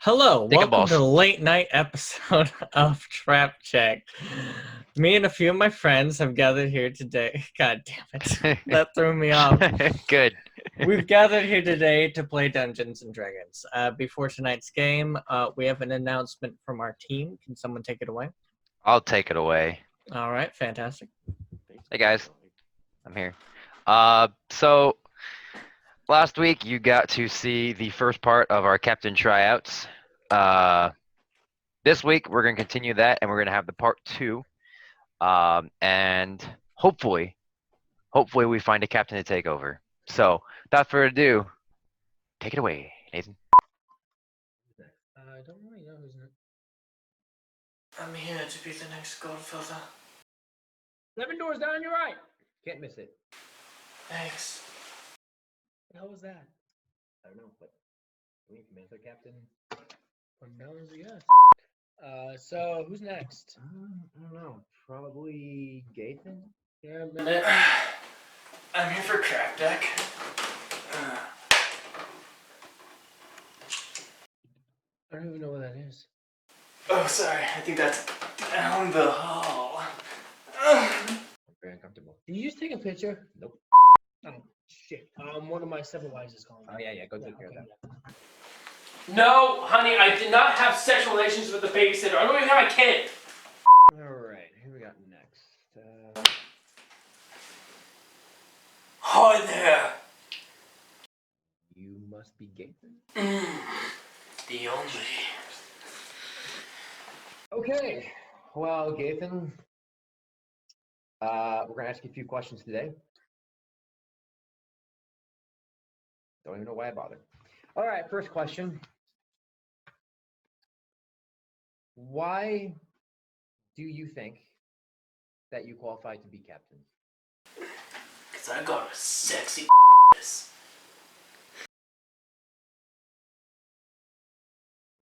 Hello, Dick and welcome to balls. the late night episode of Trap Check. Me and a few of my friends have gathered here today. God damn it. That threw me off. Good. We've gathered here today to play Dungeons and Dragons. Before tonight's game, we have an announcement from our team. Can someone take it away? I'll take it away. All right, fantastic. Hey guys, I'm here. So last week you got to see the first part of our captain tryouts. This week we're gonna continue that, and we're gonna have the part 2. And hopefully we find a captain to take over. So without further ado, take it away, Nathan. I don't really know who's next. I'm here to be the next gold filter. 11 doors down your right. Can't miss it. Thanks. What the hell was that? I don't know, but we can make the captain. Unknowns, yes. So who's next? I don't know. Probably Gathan? Yeah, man. I'm here for Crack Deck. I don't even know what that is. Oh, sorry. I think that's down the hall. I'm very uncomfortable. Did you just take a picture? Nope. Oh, shit. One of my supervisors calling me. Oh, yeah, go take care of that. Yeah. No, honey, I did not have sexual relations with the babysitter. I don't even have a kid. Alright, who we got next? Hi there. You must be Gathan? The only. Okay. Well, Gathan, we're going to ask you a few questions today. Don't even know why I bothered. Alright, first question. Why do you think that you qualify to be captain? Because I got a sexy ass.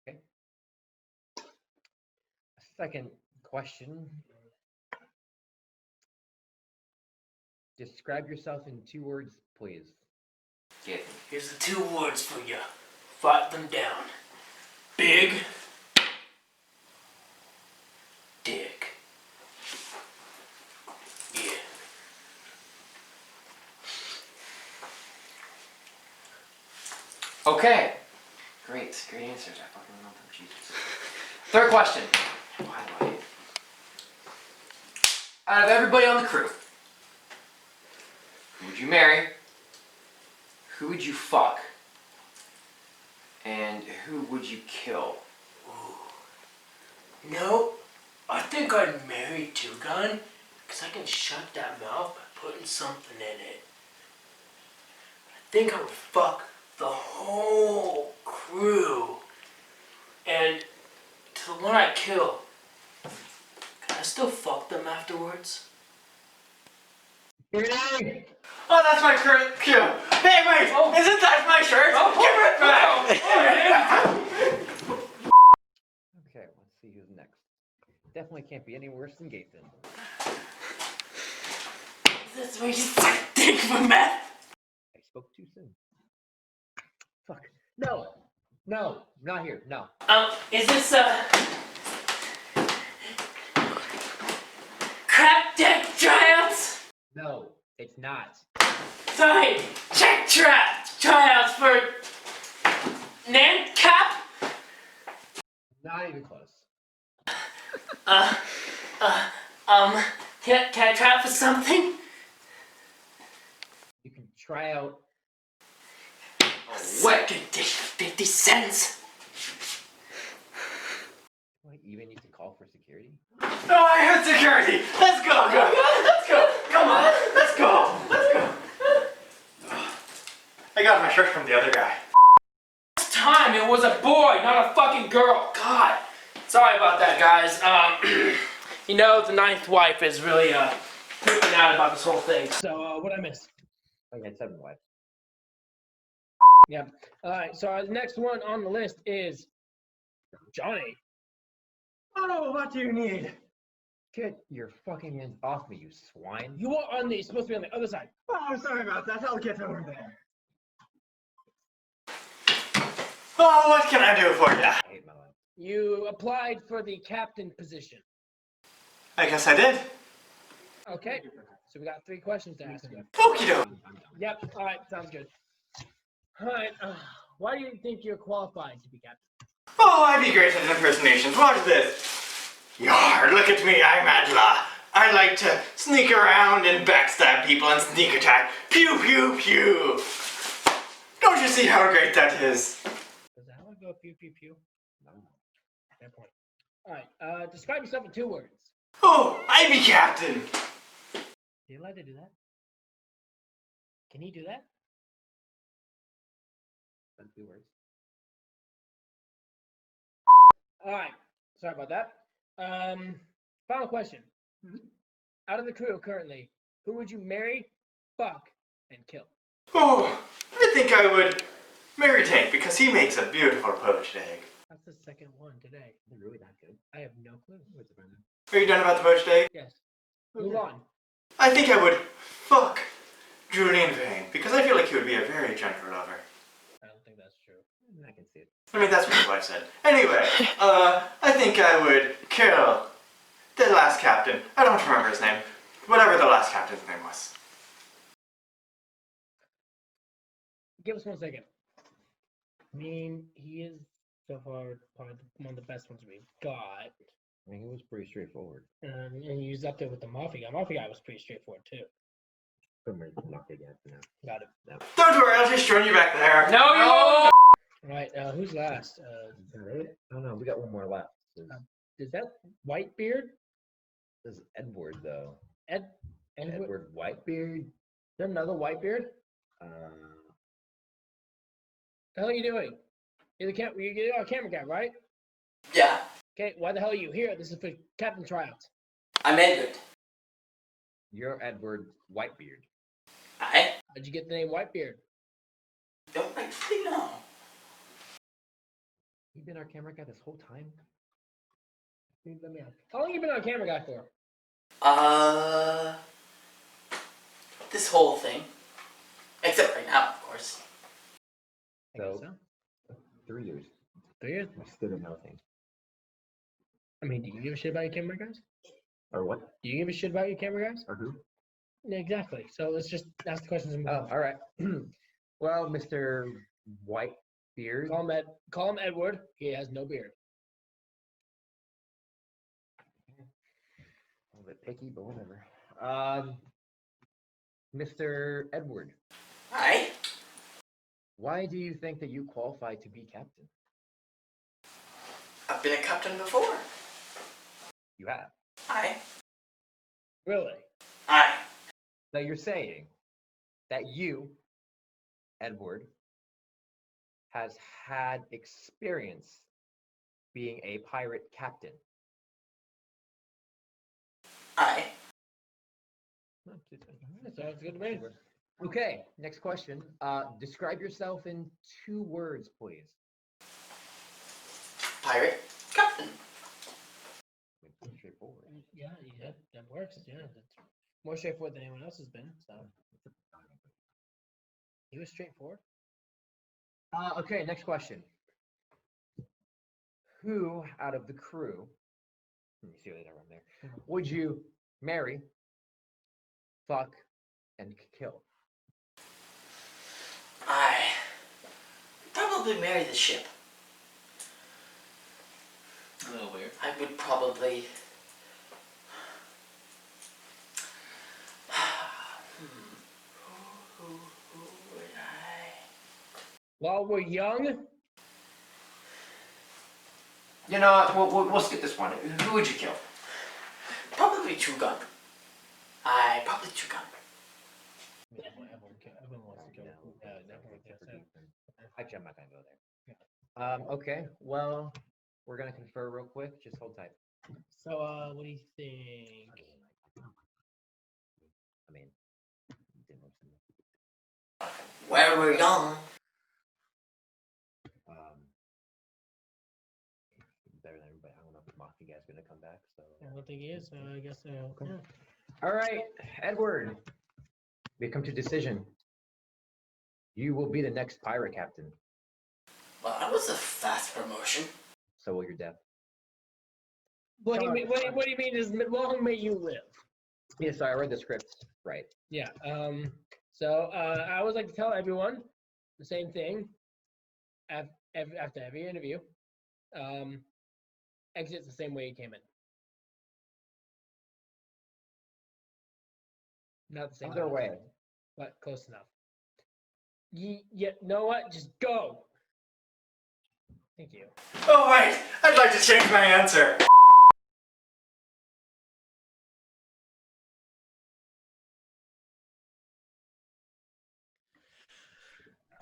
Okay. Second question. Describe yourself in 2 words, please. Yeah. Here's the 2 words for you. Write them down. Big dick. Yeah. Okay. Great answers. I fucking love them. Jesus. Third question. Why? Out of everybody on the crew, who would you marry? Who would you fuck? And who would you kill? No, I think I'd marry Two Gun because I can shut that mouth by putting something in it. I think I would fuck the whole crew. And to the one I kill, can I still fuck them afterwards? Grenade! Oh, that's my current cue. Hey, wait! Isn't that my shirt? Give it back! Okay, let's see who's next. Definitely can't be any worse than Gathan. Is this where you suck dick for meth? I spoke too soon. Fuck. No, not here. No. Is this Crap Deck tryouts? No, it's not. Sorry, check trap tryouts for Nancap? Not even close. Can I try out for something? You can try out. What? 50 cents. Do I even need to call for security? Oh, I heard security. Let's go. Let's go. Come on. Let's go. I got my shirt from the other guy. Last time it was a boy, not a fucking girl. God. Sorry about that, guys. You know, the 9th wife is really freaking out about this whole thing. So, what'd I miss? I got 7 wives. Yeah. Alright, so our next one on the list is Johnny. Oh, what do you need? Get your fucking hands off me, you swine. You are supposed to be on the other side. Oh, sorry about that. I'll get over there. Oh, what can I do for you? I hate my life. You applied for the captain position. I guess I did. Okay. So we got 3 questions to ask you. Okie doke. I'm done. Yep. All right. Sounds good. All right. Why do you think you're qualified to be captain? Oh, I'd be great at impersonations. Watch this. Yar, look at me, I'm Adla. I like to sneak around and backstab people and sneak attack. Pew, pew, pew. Don't you see how great that is? Does that one go pew pew pew? No. Fair point. All right. Describe yourself in 2 words. Oh, I be captain. Are you allowed to do that? Can he do that? That's 2 words. All right. Sorry about that. Final question. Out of the crew currently, who would you marry, fuck, and kill? Oh, I think I would marry Tank because he makes a beautiful poached egg. That's the second one today. They're really that good. I have no clue. What's the brand? Are you done about the poached egg? Yes. Move on. I think I would fuck Julian Vane because I feel like he would be a very gentle lover. I don't think that's true. I can see it. I mean, that's what his wife said. Anyway, I think I would kill the last captain. I don't remember his name. Whatever the last captain's name was. Give us 1 second. I mean, he is so far probably one of the best ones we've got. I mean, it was pretty straightforward. And he's up there with the Mafia guy. Mafia guy was pretty straightforward too. Put my luck again for now. Got it. Don't worry, I'll just join you back there. No, you won't! All right, who's last? Is that it? Oh no, we got 1 more left. Is that Whitebeard? This is Edward though. Edward? Edward Whitebeard. Is there another Whitebeard? Uh, The hell are you doing? You're a camera guy, right? Yeah, Okay, why the hell are you here? This is for captain tryouts. I'm Edward. you're Edward Whitebeard. I How'd you get the name Whitebeard? don't actually know. You've been our camera guy this whole time? Let me ask. How long you been on camera guy for? This whole thing. Except right now, of course. I guess So- so. 3 years. 3 years? I still don't know things. I mean, do you give a shit about your camera guys? Or what? Do you give a shit about your camera guys? Or who? Yeah, exactly. So let's just ask the questions and move Oh, on. all right. Well, Mr. Whitebeard. Call him Edward. He has no beard. A little bit picky, but whatever. Mr. Edward, I why do you think that you qualify to be captain? I've been a captain before. You have. I Really? So you're saying that you, Edward, has had experience being a pirate captain. Sounds good to me. Okay, next question. Describe yourself in 2 words, please. pirate captain. Pretty straightforward. Yeah, that works. Yeah, that's more straightforward than anyone else has been. So he was straightforward. Okay, next question. Who out of the crew, let me see what they are on there, would you marry, fuck, and kill? I probably marry the ship. A little weird. I would probably. Who would I? While we're young, You know what? We'll skip this one. Who would you kill? Probably True Gun. Probably True Gun. everyone wants to kill. Yeah, definitely. Actually, I'm not gonna go there. Okay, well, we're gonna confer real quick. Just hold tight. So, what do you think? I mean, Where we're young. better than everybody. I don't know if Maki guy's gonna come back. So. I don't think he is. So I guess. Okay. Yeah. All right, Edward. We come to decision. You will be the next pirate captain. Well, that was a fast promotion. So will your death. What do you mean? What do you mean? Is long may you live? Yeah, sorry, I read the script right. Yeah. So I always like to tell everyone the same thing. After every interview, exit the same way you came in. Not the same Other way. but close enough. Yeah, know what? Just go. Thank you. Oh wait, I'd like to change my answer.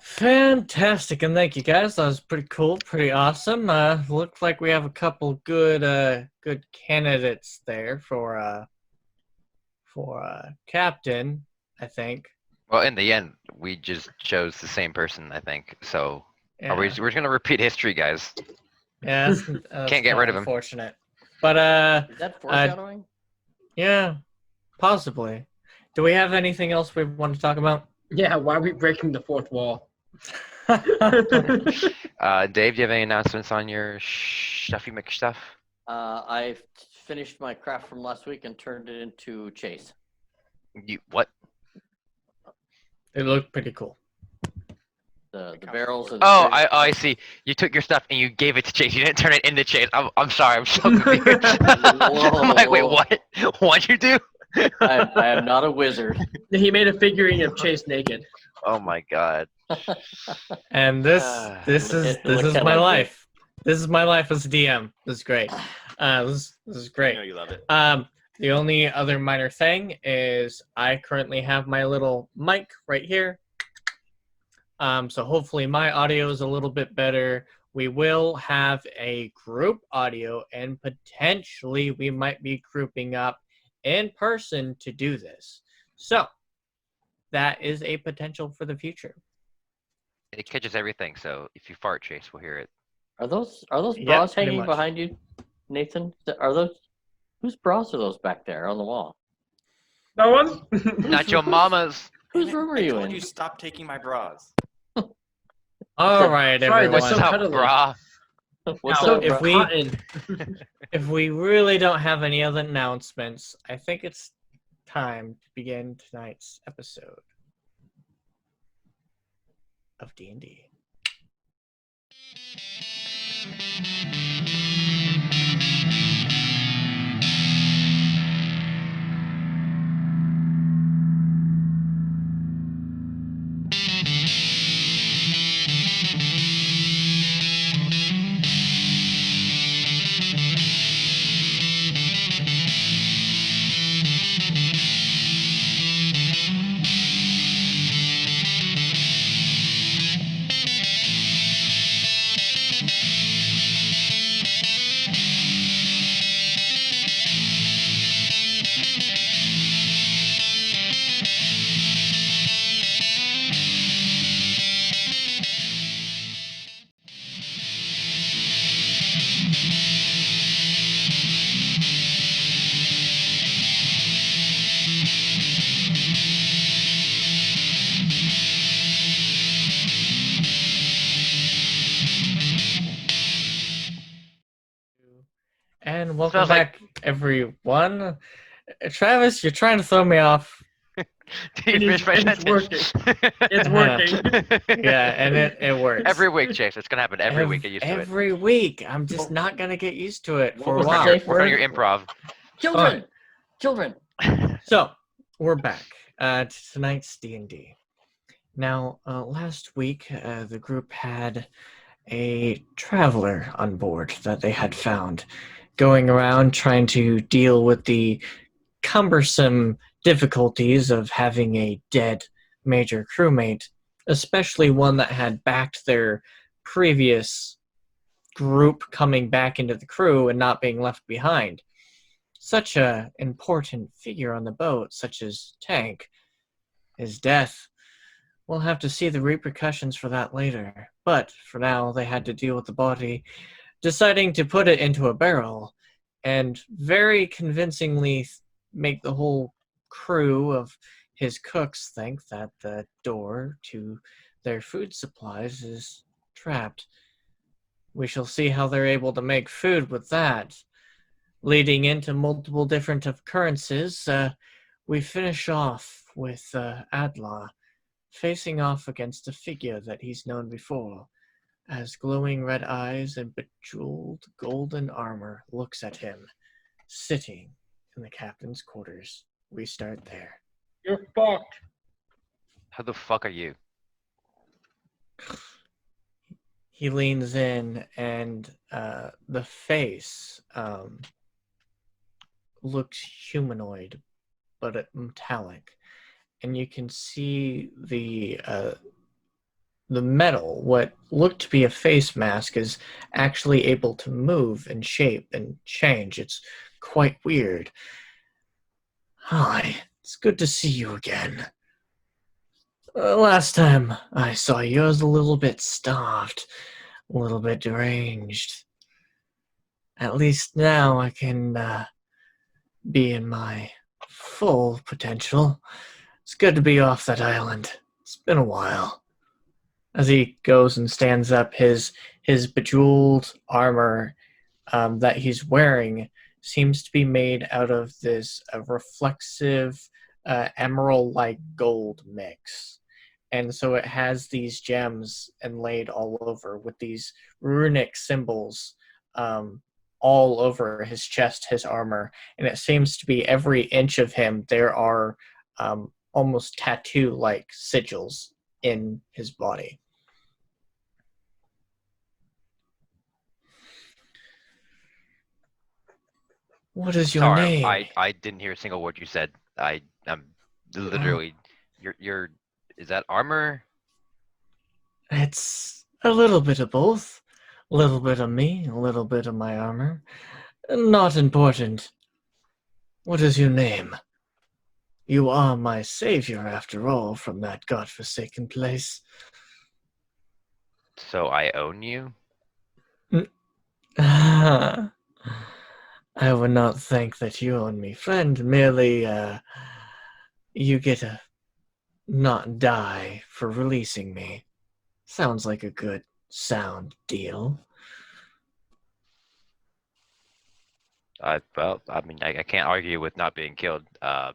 Fantastic, and thank you guys. That was pretty cool, pretty awesome. Looked like we have a couple good candidates there for captain, I think. Well, in the end, we just chose the same person, I think. So Yeah, we're just gonna repeat history, guys. yeah, that's Can't get rid of him. unfortunate. But Is that foreshadowing? yeah, possibly. Do we have anything else we want to talk about? Yeah, why are we breaking the fourth wall? Dave, do you have any announcements on your Stuffy McStuff? I finished my craft from last week and turned it into Chase. You what? It looked pretty cool. The barrels. Oh, I see. You took your stuff and you gave it to Chase. You didn't turn it into Chase. I'm sorry. I'm so confused. I'm like, wait, Whoa. what? What'd you do? I am not a wizard. He made a figurine of Chase naked. Oh my god. And this Look is at my my life. This is my life as a DM. This is great. This is great. you love it. The only other minor thing is I currently have my little mic right here. So hopefully my audio is a little bit better. We will have a group audio, and potentially we might be grouping up in person to do this. So that is a potential for the future. It catches everything, so if you fart, Chase, we'll hear it. Are those Yep, bras pretty hanging much. behind you, Nathan? Are those whose bras are those back there on the wall? No one? Not your mama's. Whose room are I you told in? you stop taking my bras. All right, Sorry, they're everyone. so What's up, cuddly. brah? What's So up, if bro? we- cotton. If we really don't have any other announcements, I think it's time to begin tonight's episode of D&D. And welcome Smells like- back, everyone. Travis, you're trying to throw me off. Did you finish my It's sentence? It's working. Yeah, and it works. Every week, Chase. It's gonna happen every week. Get used to it. Every week. I'm just not going to get used to it for a was the while. safe Work on word? your improv. Children, children. So we're back to tonight's D&D. Now, last week, the group had a traveler on board that they had found, going around trying to deal with the cumbersome difficulties of having a dead major crewmate, especially one that had backed their previous group coming back into the crew and not being left behind. Such a important figure on the boat, such as Tank, his death. We'll have to see the repercussions for that later. But for now, they had to deal with the body, deciding to put it into a barrel and very convincingly make the whole crew of his cooks think that the door to their food supplies is trapped. we shall see how they're able to make food with that. Leading into multiple different occurrences, we finish off with Adla facing off against a figure that he's known before, as glowing red eyes and bejeweled golden armor looks at him, sitting in the captain's quarters. We start there. You're fucked. Who the fuck are you? He leans in, and the face looks humanoid, but metallic, and you can see the metal, what looked to be a face mask, is actually able to move and shape and change. It's quite weird. Hi, it's good to see you again. Last time I saw you, I was a little bit starved, a little bit deranged. At least now I can be in my full potential. It's good to be off that island. It's been a while. As he goes and stands up, his bejeweled armor that he's wearing seems to be made out of this reflexive emerald-like gold mix. And so it has these gems inlaid all over with these runic symbols all over his chest, his armor. And it seems to be every inch of him, there are almost tattoo-like sigils in his body. What is your Sorry, name? I didn't hear a single word you said. I'm literally your is that armor? It's a little bit of both. A little bit of me, a little bit of my armor. Not important. What is your name? You are my savior, after all, from that godforsaken place. So I own you? I would not think that you own me, friend. Merely, you get to not die for releasing me. Sounds like a good, sound deal. Well, I mean, I can't argue with not being killed. Mind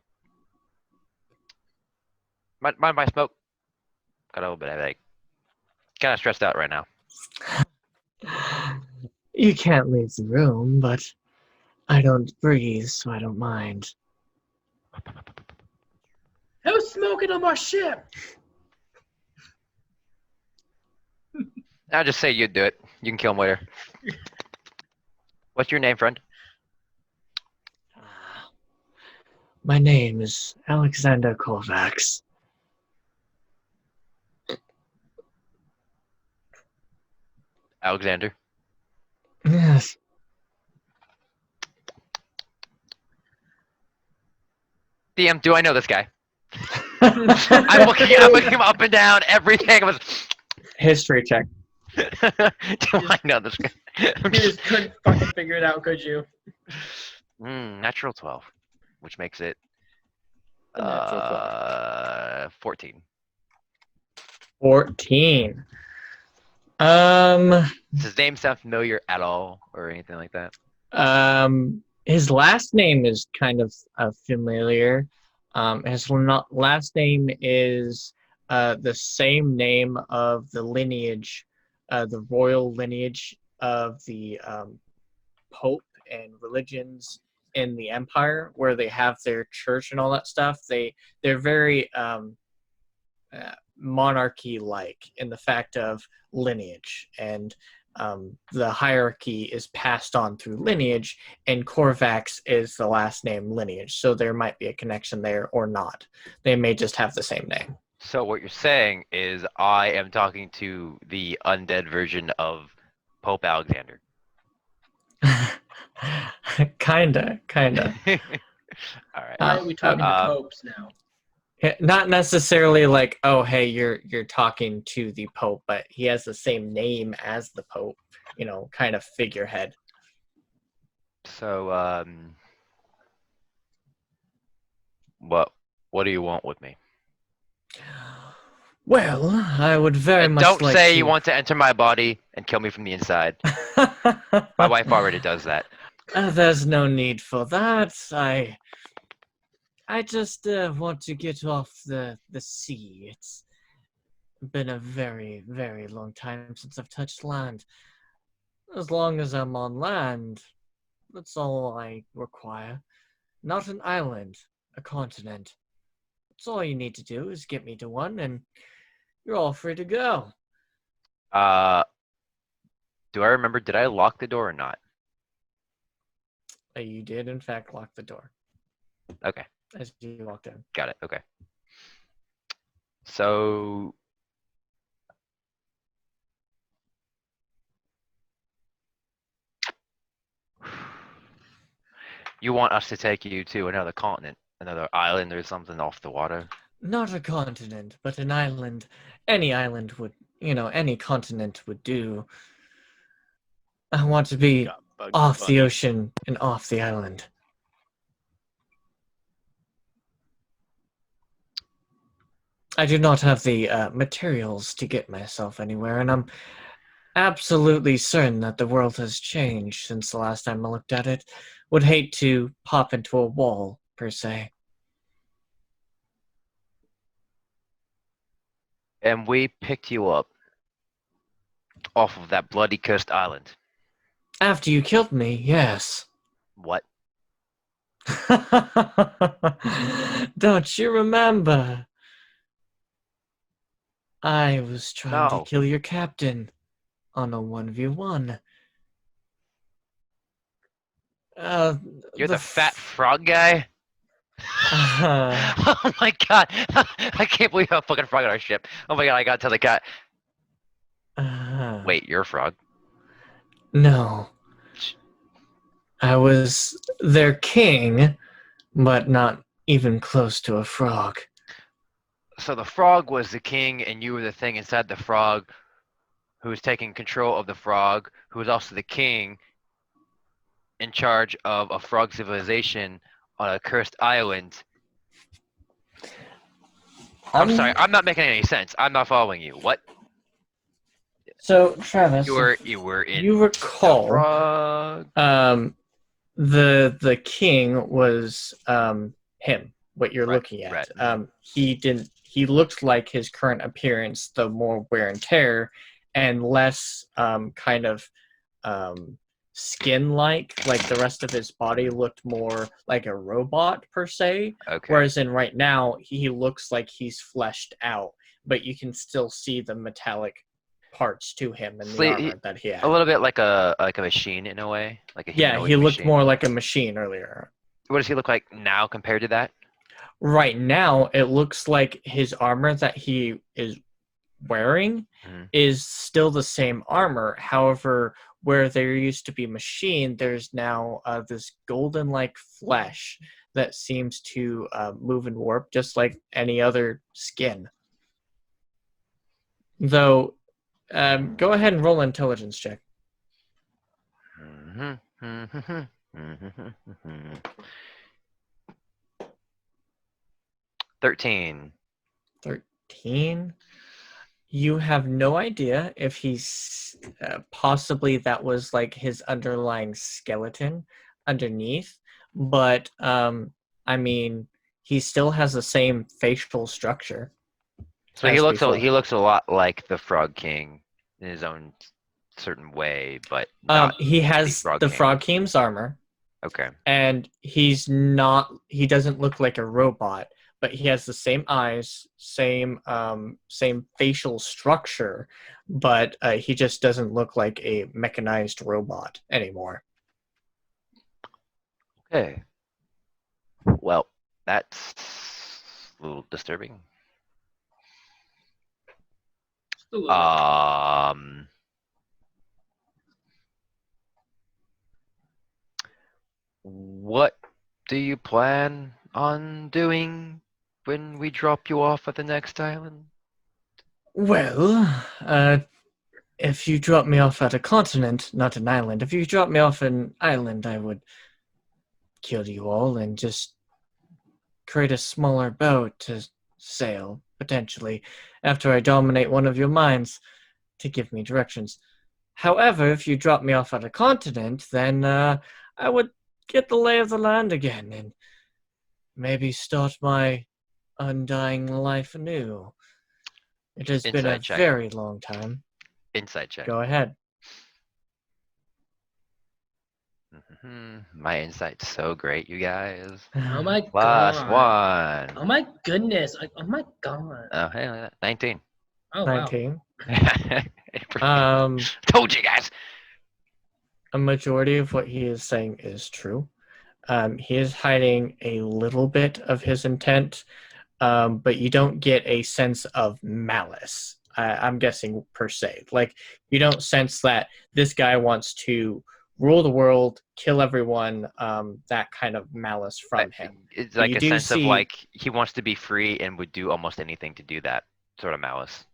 my smoke? Got a little bit of headache. Kind of stressed out right now. You can't leave the room, but I don't breathe, so I don't mind. Who's smoking on my ship? I'll just say you do it. You can kill him later. What's your name, friend? My name is Alexander Kovacs. Alexander. Yes. DM, do I know this guy? I'm looking him up and down, everything was. History check. Do I know this guy? You just couldn't fucking figure it out, could you? Natural 12, which makes it A natural 14. 14. Does his name sound familiar at all, or anything like that? His last name is kind of familiar. His last name is the same name of the lineage, the royal lineage of the Pope and religions in the Empire, where they have their church and all that stuff. They're very monarchy-like in the fact of lineage, and the hierarchy is passed on through lineage, and Korvax is the last name lineage, so there might be a connection there or not. They may just have the same name. So what you're saying is I am talking to the undead version of Pope Alexander. kinda. All right. Why are we talking to popes now? Not necessarily like, oh, hey, you're talking to the Pope, but he has the same name as the Pope, kind of figurehead. So, what do you want with me? Well, I would very And much don't like say to. you want to enter my body and kill me from the inside. My wife already does that. There's no need for that. I just want to get off the sea. It's been a very, very long time since I've touched land. As long as I'm on land, that's all I require. Not an island, a continent. That's all you need to do is get me to one, and you're all free to go. Do I remember? Did I lock the door or not? You did, in fact, lock the door Okay, as you walked in. got it. Okay. So you want us to take you to another continent, another island or something off the water? Not a continent, but an island. Any island would, any continent would do. I want to be Got Bugs off the Bunny. ocean and off the island. I do not have the materials to get myself anywhere, and I'm absolutely certain that the world has changed since the last time I looked at it. Would hate to pop into a wall, per se. And we picked you up off of that bloody cursed island. After you killed me, yes. What? Don't you remember? I was trying No. to kill your captain on a 1v1. You're the fat frog guy? Uh, Oh my god. I can't believe I'm a fucking frog on our ship. Oh my god, I gotta tell the cat. Wait, you're a frog? No. I was their king, but not even close to a frog. So the frog was the king and you were the thing inside the frog who was taking control of the frog, who was also the king in charge of a frog civilization on a cursed island. I'm sorry, I'm not making any sense. I'm not following you. What? So, Travis, You were in you the recall, frog. the king was him. What you're Right, looking at. right. He looked like his current appearance, the more wear and tear, and less kind of skin-like the rest of his body looked more like a robot per se. Okay. Whereas in right now he looks like he's fleshed out, but you can still see the metallic parts to him and the armor that he had. A little bit like a machine in a way, like a humanoid he looked machine. more like a machine earlier. What does he look like now compared to that? Right now, it looks like his armor that he is wearing is still the same armor. However, where there used to be machine, there's now this golden-like flesh that seems to move and warp just like any other skin. Though, go ahead and roll an intelligence check. 13. 13. You have no idea if he's possibly that was like his underlying skeleton underneath, but I mean, he still has the same facial structure. So he looks a lot like the Frog King in his own certain way, but not he has the Frog King's armor. Okay. And he doesn't look like a robot, but he has the same eyes, same facial structure, but he just doesn't look like a mechanized robot anymore. Okay. Well, that's a little disturbing. What do you plan on doing when we drop you off at the next island? Well, if you drop me off at a continent, not an island, if you drop me off an island, I would kill you all and just create a smaller boat to sail potentially, after I dominate one of your minds to give me directions. However, if you drop me off at a continent, then I would get the lay of the land again and maybe start my undying life anew. It has been a Inside check. very long time. Inside check. Go ahead. My insight's so great, you guys. Oh my Plus god. one. Oh my goodness. Oh my god. Oh, hey, look at that. 19. Oh wow. 19. Told you guys. A majority of what he is saying is true. He is hiding a little bit of his intent, but you don't get a sense of malice. I'm guessing per se. Like you don't sense that this guy wants to rule the world, kill everyone. That kind of malice from him. It's But like you a do sense of see- like he wants to be free and would do almost anything to do that sort of malice.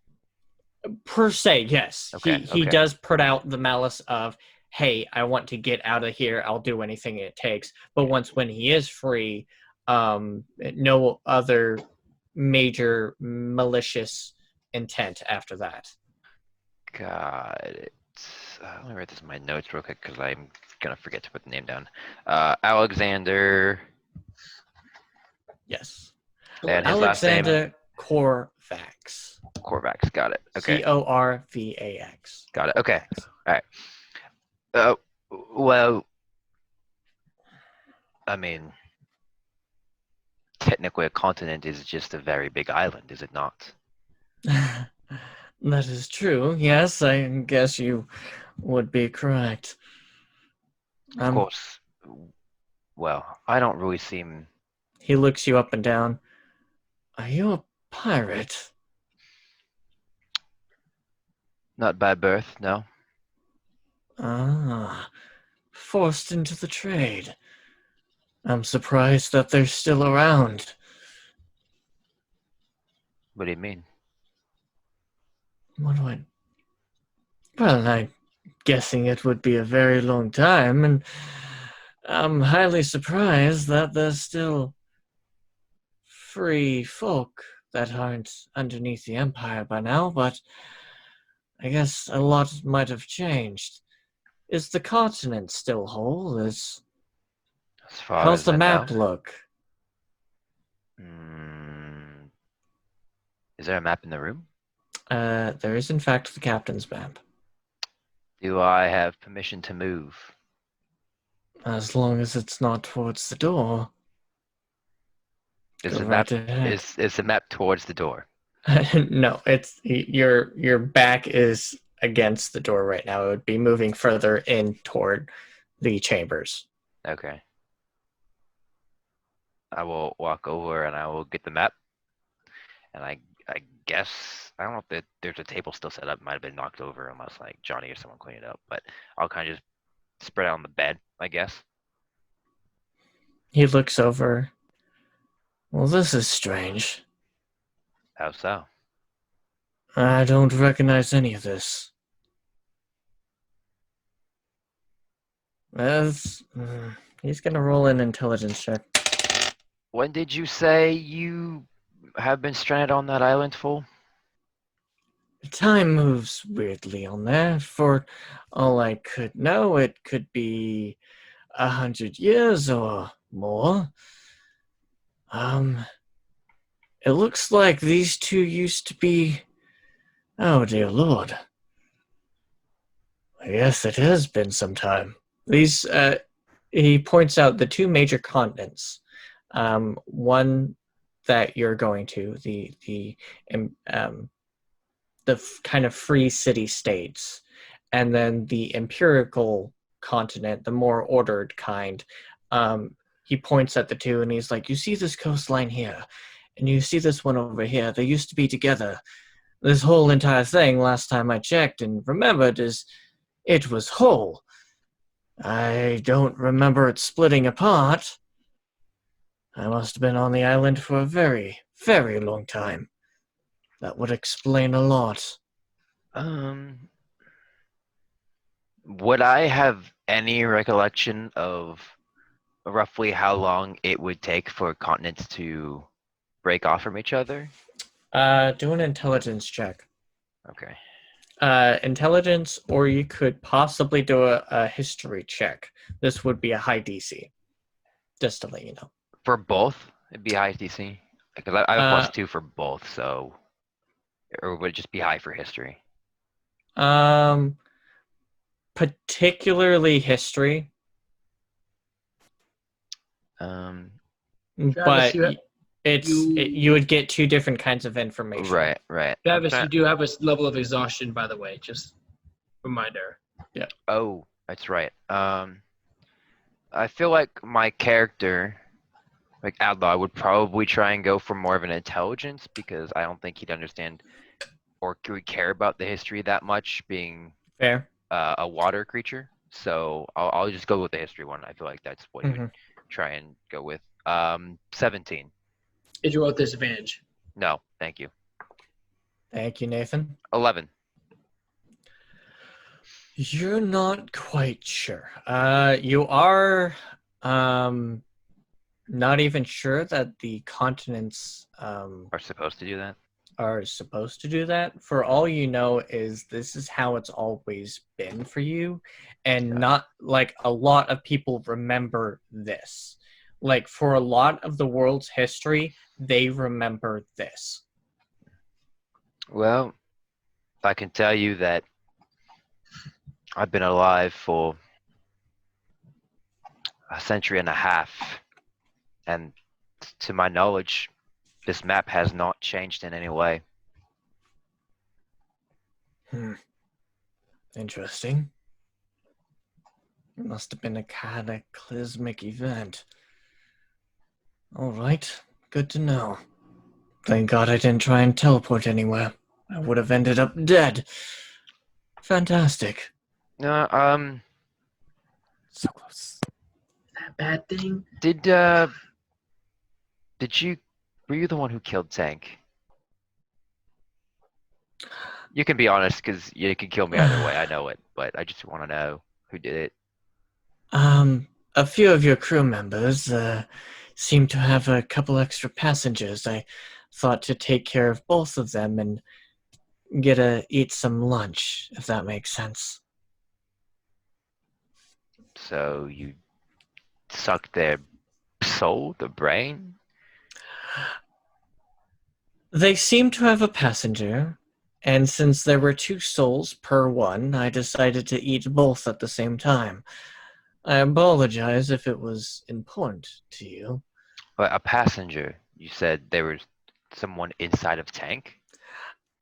Per se, yes. Okay, He okay. does put out the malice of, hey, I want to get out of here. I'll do anything it takes. But once when he is free, no other major malicious intent after that. Got it. Let me write this in my notes real quick because I'm gonna forget to put the name down. Alexander. Yes. And his last name. Alexander Corvax. Corvax. Got it. Okay. Corvax. Got it. Okay. All right. Well, I mean, technically, a continent is just a very big island, is it not? That is true. Yes, I guess you would be correct. Of course. Well, I don't really seem. He looks you up and down. Are you a pirate? Not by birth, no. Ah, forced into the trade. I'm surprised that they're still around. What do you mean? What do I... Well, I'm guessing it would be a very long time, and I'm highly surprised that there's still free folk that aren't underneath the Empire by now, but I guess a lot might have changed. Is the continent still whole? As far How's as the I map know. look? Is there a map in the room? There is in fact the captain's map. Do I have permission to move? As long as it's not towards the door. Is Go the right map ahead. is the map towards the door? No, it's your back is against the door right now. It would be moving further in toward the chambers. Okay. I will walk over and I will get the map. And I guess I don't know if there's a table still set up. It might have been knocked over unless like Johnny or someone cleaned it up. But I'll kind of just spread out on the bed, I guess. He looks over. Well, this is strange. How so? I don't recognize any of this. He's gonna roll an intelligence check. When did you say you have been stranded on that island for? Time moves weirdly on there. For all I could know, it could be 100 years or more. It looks like these two used to be... Oh, dear Lord. I guess it has been some time. These, he points out the two major continents. One that you're going to, the kind of free city states, and then the empirical continent, the more ordered kind. He points at the two and he's like, you see this coastline here, and you see this one over here. They used to be together. This whole entire thing, last time I checked and remembered, is it was whole. I don't remember it splitting apart. I must have been on the island for a very, very long time. That would explain a lot. Would I have any recollection of roughly how long it would take for continents to break off from each other? Do an intelligence check. Okay. Intelligence, or you could possibly do a history check. This would be a high DC, just to let you know. For both, it'd be high DC. Because I have Uh, +2 for both, so or would it just be high for history? Um, particularly history, Um, Travis, but you would get two different kinds of information. right. I'm Travis, trying- you do have a level of exhaustion, by the way. Just reminder. Oh, that's right. I feel like my character, like Outlaw, would probably try and go for more of an intelligence because I don't think he'd understand or would care about the history that much, being Fair. a water creature. So I'll just go with the history one. I feel like that's what he would try and go with. 17. Did you roll with disadvantage? No, thank you. Thank you, Nathan. 11. You're not quite sure. You are not even sure that the continents Are supposed to do that. are supposed to do that. For all you know, is this is how it's always been for you, and not like a lot of people remember this. Like for a lot of the world's history, they remember this. Well, I can tell you that I've been alive for a century and a half, and to my knowledge, this map has not changed in any way. Interesting. It must have been a cataclysmic event. All right, good to know. Thank God I didn't try and teleport anywhere. I would have ended up dead. Fantastic. No, So close. That bad thing? did you, were you the one who killed Tank? You can be honest, because you can kill me either way, I know it, but I just want to know who did it. A few of your crew members, seem to have a couple extra passengers. I thought to take care of both of them and eat some lunch, if that makes sense. So you sucked their soul, the brain? They seem to have a passenger, and since there were 2 souls per one, I decided to eat both at the same time. I apologize if it was important to you. But a passenger, you said there was someone inside of Tank?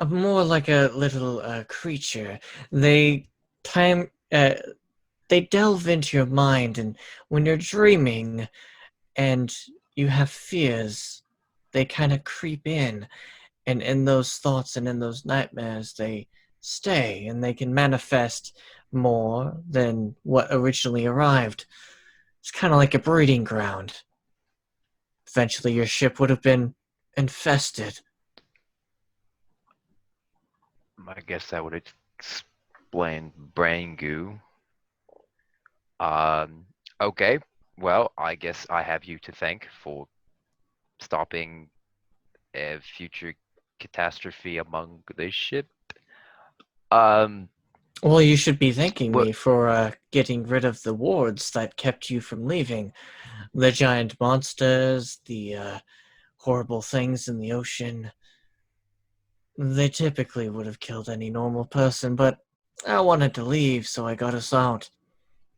More like a little creature. They time they delve into your mind, and when you're dreaming and you have fears, they kind of creep in, and in those thoughts and in those nightmares, they stay, and they can manifest more than what originally arrived. It's kind of like a breeding ground. Eventually, your ship would have been infested. I guess that would explain brain goo. Okay. Well, I guess I have you to thank for stopping a future catastrophe among the ship. Well, you should be thanking What- me for getting rid of the wards that kept you from leaving. The giant monsters, the horrible things in the ocean. They typically would have killed any normal person, but I wanted to leave, so I got us out.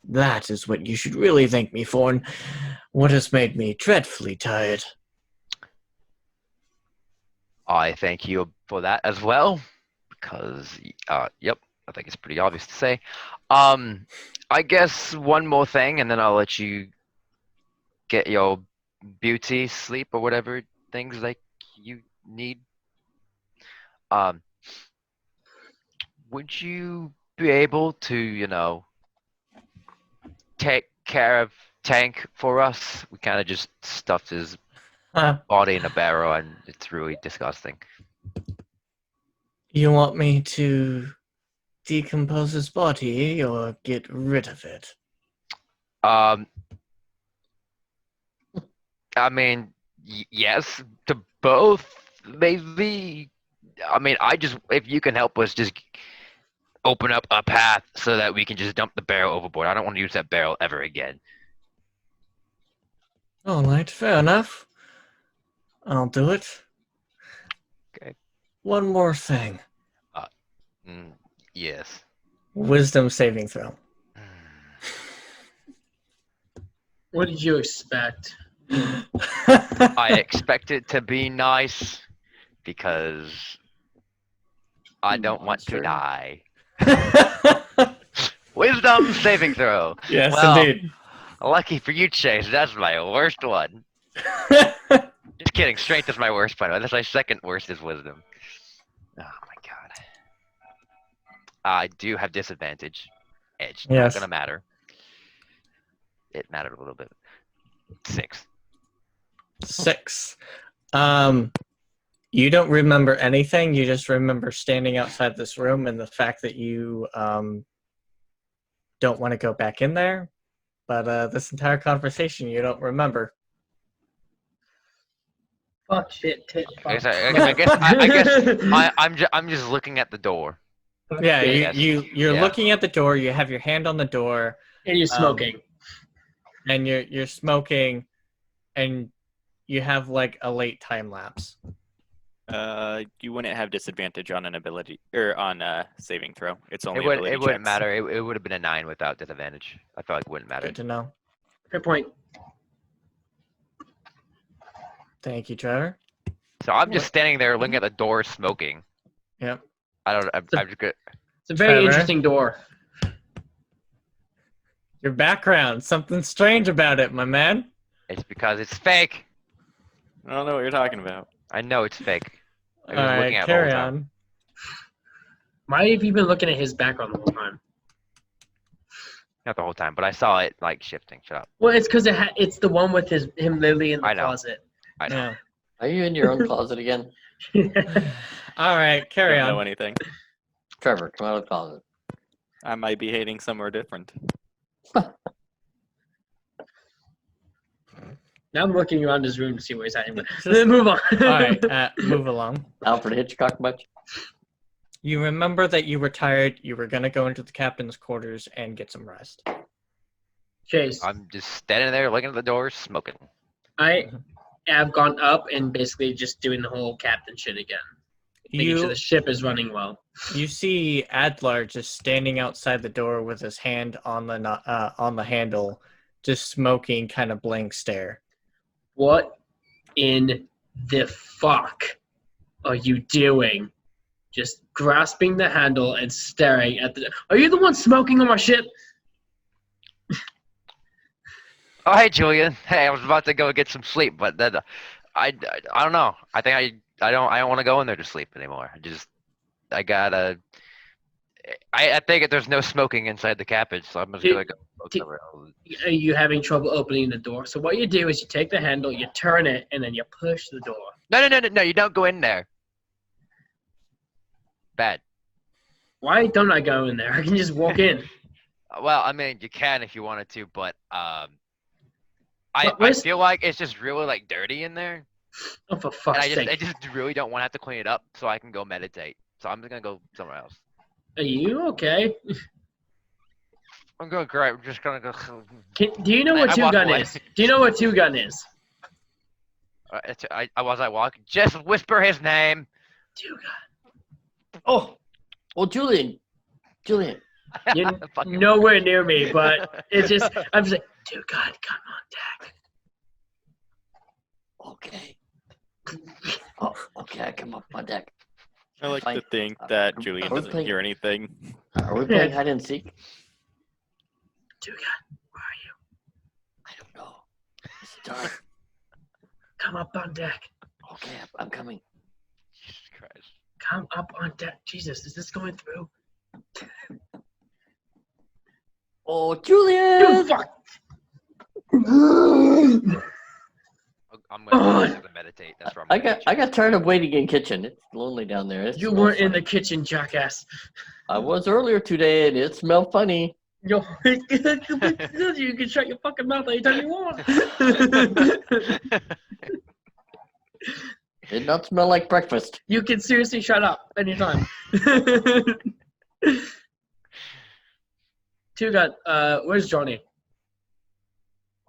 That is what you should really thank me for, and what has made me dreadfully tired. I thank you for that as well, because, yep, I think it's pretty obvious to say. I guess one more thing, and then I'll let you get your beauty sleep or whatever things like you need. Would you be able to, take care of Tank for us? We kind of just stuffed his body in a barrel, and it's really disgusting. You want me to decompose his body or get rid of it? I mean, yes, to both. maybe. I mean, if you can help us, just open up a path so that we can just dump the barrel overboard. I don't want to use that barrel ever again. All right, fair enough. I'll do it. Okay. One more thing. Yes. Wisdom saving throw. What did you expect? I expect it to be nice because I don't want to Monster. die. Wisdom saving throw. Yes, Well, indeed. Lucky for you, Chase. That's my worst one. Just kidding. Strength is my worst one. That's my second worst is wisdom. Oh my god. I do have disadvantage. It's not Yes. gonna matter. It mattered a little bit. 6. 6. You don't remember anything. You just remember standing outside this room and the fact that you don't want to go back in there. But this entire conversation, you don't remember. Fuck shit, tit. I fuck. guess I'm just looking at the door. Yeah, Yes. you're Yeah. looking at the door. You have your hand on the door, And you're smoking. and you're smoking, and you have like a late time lapse. You wouldn't have disadvantage on an ability or on a saving throw. It's only It ability wouldn't checks. matter. It would have been a 9 without disadvantage. I felt like it wouldn't matter. Good to know. Fair point. Thank you, Trevor. So I'm just standing there looking at the door smoking. Yep. I'm just good. It's a very Trevor? interesting door. Your background, something strange about it, my man. It's because it's fake. I don't know what you're talking about. I know it's fake. I All was right, looking at it the whole carry time. on. Why have you been looking at his background the whole time? Not the whole time, but I saw it like shifting. Shut up. Well, it's because it's the one with him literally in the I know. closet. I know. Yeah. Are you in your own closet again? All right, carry Don't know on. anything. Trevor, come out of the closet. I might be hating somewhere different. Now I'm looking around his room to see where he's hiding. But then move on. All right, move along. Alfred Hitchcock much? You remember that you were tired. You were gonna go into the captain's quarters and get some rest. Chase, I'm just standing there looking at the door smoking. I have gone up and basically just doing the whole captain shit again. Making sure the ship is running well. You see Adlar just standing outside the door with his hand on the handle, just smoking, kind of blank stare. What in the fuck are you doing? Just grasping the handle and staring at the. Are you the one smoking on my ship? Oh, hey, Julian. Hey, I was about to go get some sleep, but then I don't know. I think I don't want to go in there to sleep anymore. I think there's no smoking inside the cabin, so I'm just gonna go somewhere else. Are you having trouble opening the door? So what you do is you take the handle, you turn it, and then you push the door. No, you don't go in there. Bad. Why don't I go in there? I can just walk in. Well, I mean, you can if you wanted to, but I where's- feel like it's just really like dirty in there, Oh, for and fuck's I sake. just really don't want to have to clean it up, so I can go meditate. So I'm just gonna go somewhere else. Are you okay? I'm going great. I'm just gonna go. Do you know what I two walk gun away. is? Do you know what two gun is? I walk. Just whisper his name. Two gun. Oh, well, Julian. You're Fucking- nowhere near me, but it's just, I'm just like, two gun, come on deck. Okay. Oh, okay, I come up on deck. I like Fine. to think that Julian Are we doesn't playing- hear anything. Are we playing hide and seek? Two gun, where are you? I don't know. It's dark. Come up on deck. Okay, I'm coming. Jesus Christ. Come up on deck. Jesus, is this going through? Oh, Julian! Dude, fuck! I'm gonna meditate. That's where I'm gonna I got tired of waiting in kitchen. It's lonely down there. It You smells weren't in the funny. kitchen, jackass. I was earlier today, and it smelled funny. Yo, you can shut your fucking mouth anytime you want. Did not smell like breakfast. You can seriously shut up anytime. Two gun. Where's Johnny?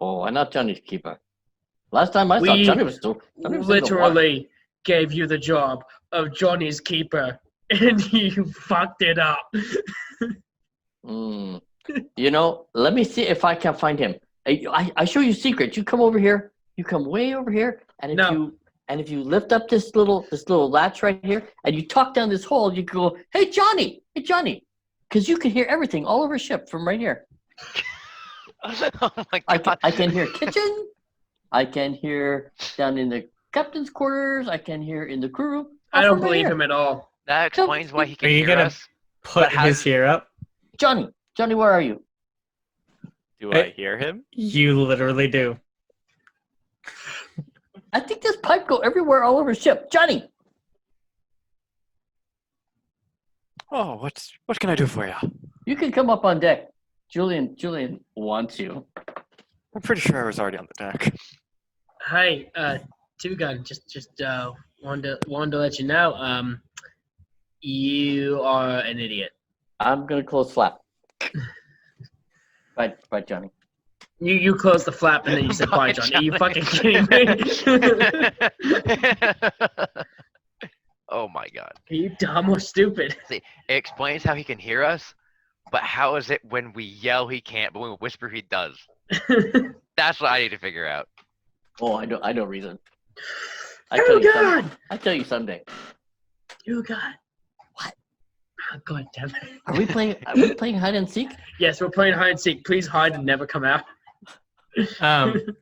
Oh, I'm not Johnny's keeper. Last time I saw We Johnny was still in the water. Literally gave you the job of Johnny's keeper, and you fucked it up. You know, let me see if I can find him. I show you a secret. You come over here. You come way over here, and if you lift up this little latch right here, and you talk down this hole, you go, hey Johnny, because you can hear everything all over ship from right here. Oh my god. I can hear kitchen. I can hear down in the captain's quarters. I can hear in the crew. I don't believe him at all. That explains why he can Are you hear gonna us. put his ear up? Johnny, where are you? Do I hear him? You literally do. I think this pipe go everywhere all over ship. Johnny. Oh, what can I do for you? You can come up on deck. Julian wants you. I'm pretty sure I was already on the deck. Hi, Two Gun. Just wanted to let you know, you are an idiot. I'm gonna close flap. Bye, Johnny. You closed the flap and then you said bye, Johnny. Are you fucking kidding me? Oh my god. Are you dumb or stupid? See, it explains how he can hear us, but how is it when we yell he can't, but when we whisper he does? That's what I need to figure out. Oh, I know reason. Oh God! I'll tell you someday. You got what? Oh, God damn it! Are we playing hide and seek? Yes, we're playing hide and seek. Please hide and never come out.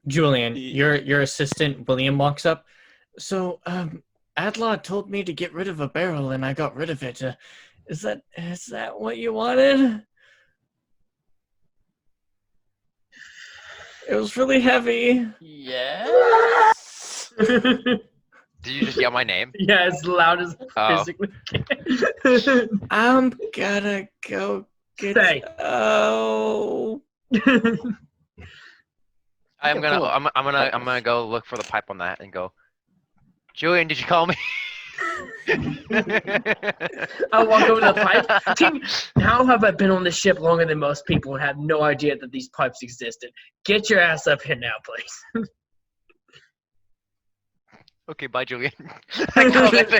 Julian, your assistant William walks up. So, Adlaw told me to get rid of a barrel, and I got rid of it. Is that what you wanted? It was really heavy. Yes. Did you just yell my name? Yeah, as loud as physically can. I'm gonna go get. Say. Oh. I'm gonna go look for the pipe on that and go. Julian, did you call me? I'll walk over to the pipe. How have I been on this ship longer than most people and have no idea that these pipes existed? Get your ass up here now, please. Okay, bye, Julian.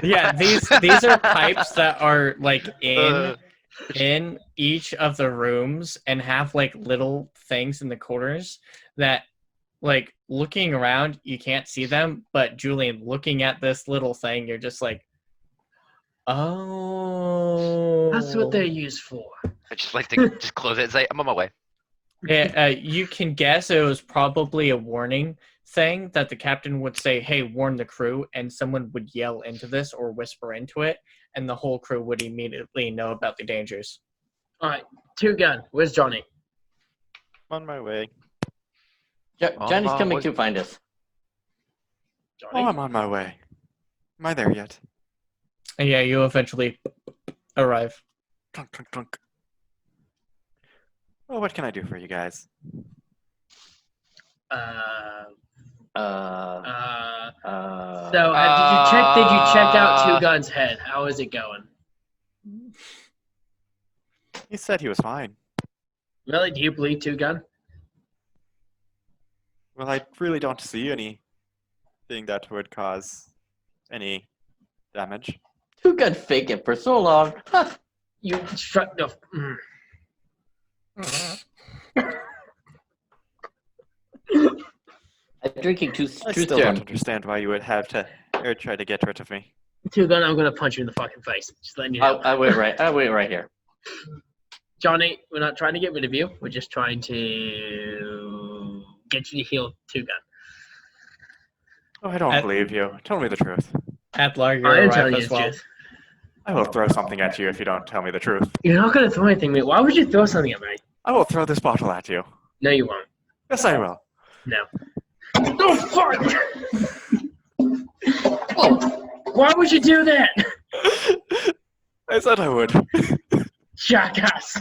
Yeah, these are pipes that are like in each of the rooms and have like little things in the corners that, like, looking around you can't see them, but Julian, looking at this little thing, you're just like, oh. That's what they're used for. I just like to just close it and say I'm on my way. Yeah, you can guess it was probably a warning thing that the captain would say, hey, warn the crew, and someone would yell into this or whisper into it, and the whole crew would immediately know about the dangers. All right, Two Gun, where's Johnny? I'm on my way. Johnny's coming to find us. Johnny? Oh, I'm on my way. Am I there yet? And yeah, you eventually arrive. Clunk, clunk, clunk. Well, what can I do for you guys? So, did you check out Two Gun's head? How is it going? He said he was fine. Really? Do you believe Two Gun? Well, I really don't see anything that would cause any damage. Two Gun fake it for so long. You struck the. I'm drinking too I still don't understand why you would have to try to get rid of me. Two Gun, I'm gonna punch you in the fucking face. Just letting you know. I wait right here. Johnny, we're not trying to get rid of you. We're just trying to get you to heal Two Gun. Oh, I don't believe you. Tell me the truth. Atlar, I you're am arrived telling you as the well. truth. I will throw something at you if you don't tell me the truth. You're not gonna throw anything at me. Why would you throw something at me? I will throw this bottle at you. No, you won't. Yes, I will. No. Oh, fuck! Oh, why would you do that? I said I would. Jackass.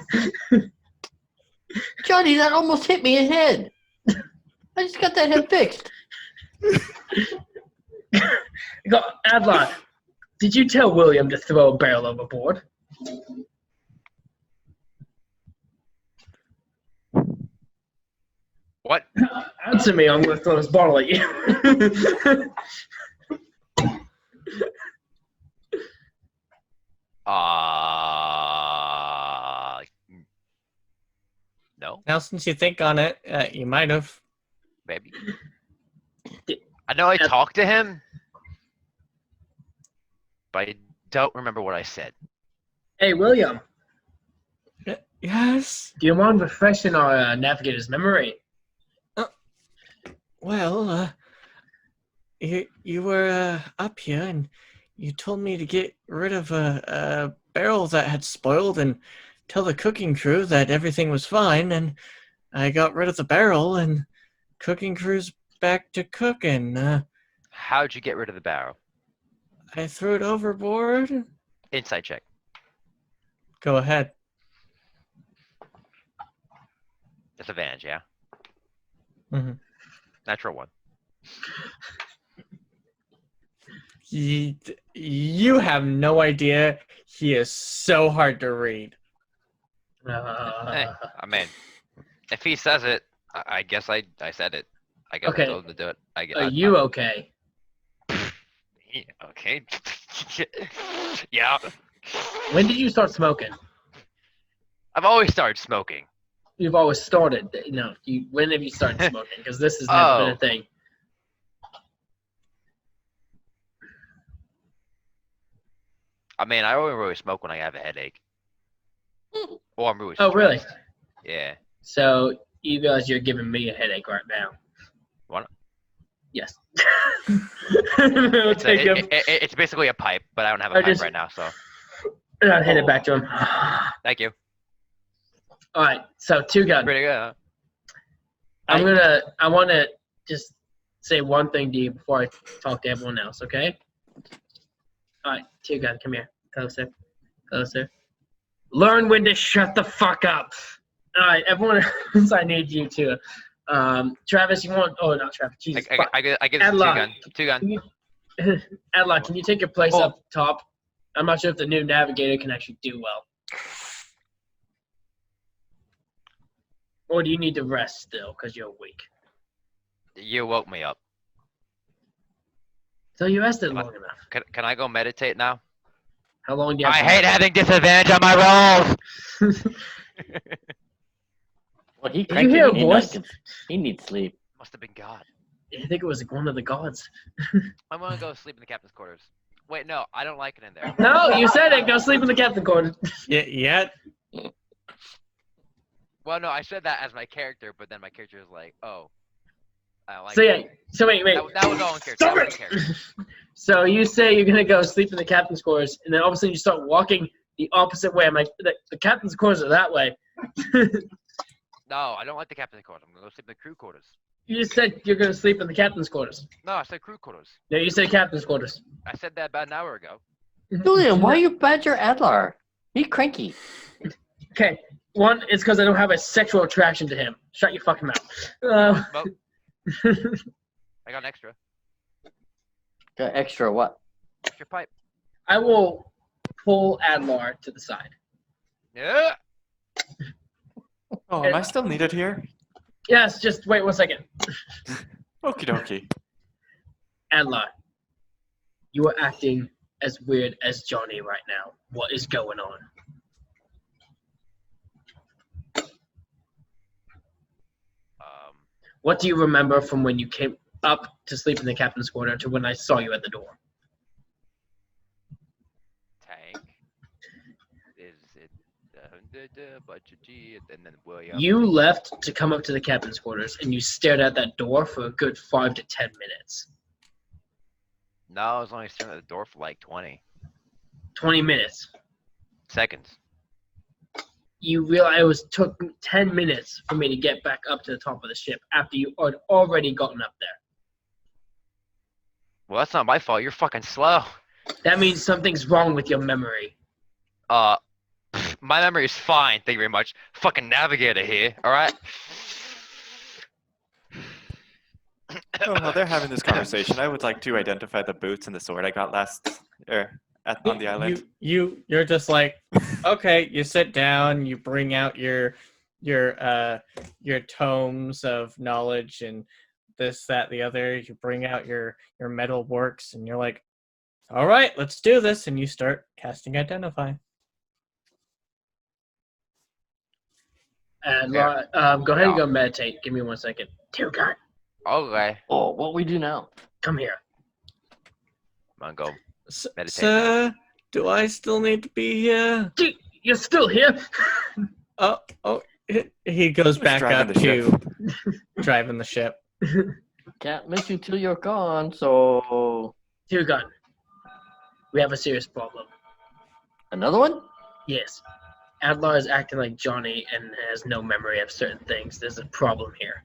Johnny, that almost hit me in the head. I just got that head fixed. Adler, did you tell William to throw a barrel overboard? What? Answer me, I'm gonna throw this bottle at you. No, Now, since you think on it, you might have. maybe. I know I talked to him, but I don't remember what I said. Hey, William, Yes. do you mind refreshing our navigator's memory? Well, you were up here and you told me to get rid of a barrel that had spoiled and tell the cooking crew that everything was fine, and I got rid of the barrel and cooking crew's back to cooking. How'd you get rid of the barrel? I threw it overboard. Insight check. Go ahead. Disadvantage, yeah? Mhm. Natural one. You have no idea. He is so hard to read. Hey, I mean, if he says it, I guess I said it. I guess Okay. I told him to do it. Are you okay? Okay. Yeah. When did you start smoking? I've always started smoking. You've always started. No, when have you started smoking? Because this has never been a thing. I mean, I only really smoke when I have a headache. Or I'm really Oh, really? stressed. Yeah. So you realize you're giving me a headache right now? What? Yes. It's basically a pipe, but I don't have a pipe right now, so. I'll hand it back to him. Thank you. All right. So Two Gun. Pretty good, huh? I want to just say one thing to you before I talk to everyone else. Okay? All right. Two Gun, come here. Closer. Closer. Learn when to shut the fuck up. All right, everyone else, I need you to. Travis, you want? Oh, not Travis. Jesus. I give it to Adela. Two Gun. Adela, can you take your place up top? I'm not sure if the new navigator can actually do well. Or do you need to rest still because you're weak? You woke me up. So you rested long enough. Can I go meditate now? How long do you have I to hate having disadvantage on my rolls! Well, he Did you hear a voice? He needs sleep. Must have been God. I think it was one of the gods. I'm gonna go sleep in the captain's quarters. Wait, no, I don't like it in there. No, you said it. Go sleep in the captain quarters. Yeah. Well, no, I said that as my character, but then my character was like, oh. I don't like So yeah. it. So wait. That was all in character. Stop That was it! in character. So you say you're gonna go sleep in the captain's quarters, and then all of a sudden you start walking the opposite way. I'm like, the captain's quarters are that way. No, I don't like the captain's quarters. I'm gonna go sleep in the crew quarters. You said you're gonna sleep in the captain's quarters. No, I said crew quarters. No, you said captain's quarters. I said that about an hour ago. Julian, why you badger Adler? He cranky. Okay. One, it's because I don't have a sexual attraction to him. Shut your fucking mouth. Smoke. I got an extra. Got extra what? Extra pipe. I will pull Adlar to the side. Yeah. Oh, am I still needed here? Yes, just wait 1 second. Okie dokie. Adlar, you are acting as weird as Johnny right now. What is going on? What do you remember from when you came up to sleep in the captain's quarter to when I saw you at the door? Tank. Is it and then William? You left to come up to the captain's quarters, and you stared at that door for a good 5 to 10 minutes. No, I was only staring at the door for like 20 minutes. seconds. You realize it took 10 minutes for me to get back up to the top of the ship after you had already gotten up there. Well, that's not my fault. You're fucking slow. That means something's wrong with your memory. My memory is fine. Thank you very much. Fucking navigator here. All right. Oh, while they're having this conversation, I would like to identify the boots and the sword I got on the island. You're just like, okay. You sit down. You bring out your tomes of knowledge and this, that, the other. You bring out your metal works, and you're like, all right, let's do this. And you start casting Identify. And Yeah. go ahead and Yeah. go meditate. Give me 1 second. Dear God, Okay. Oh, what we do now? come here. I'm gonna go meditate Sir, do I still need to be here? Dude, you're still here? Oh, he goes Who's back driving up the to ship? driving the ship. Can't miss you till you're gone. So Dear God, we have a serious problem. another one? Yes. Adlar is acting like Johnny and has no memory of certain things. There's a problem here.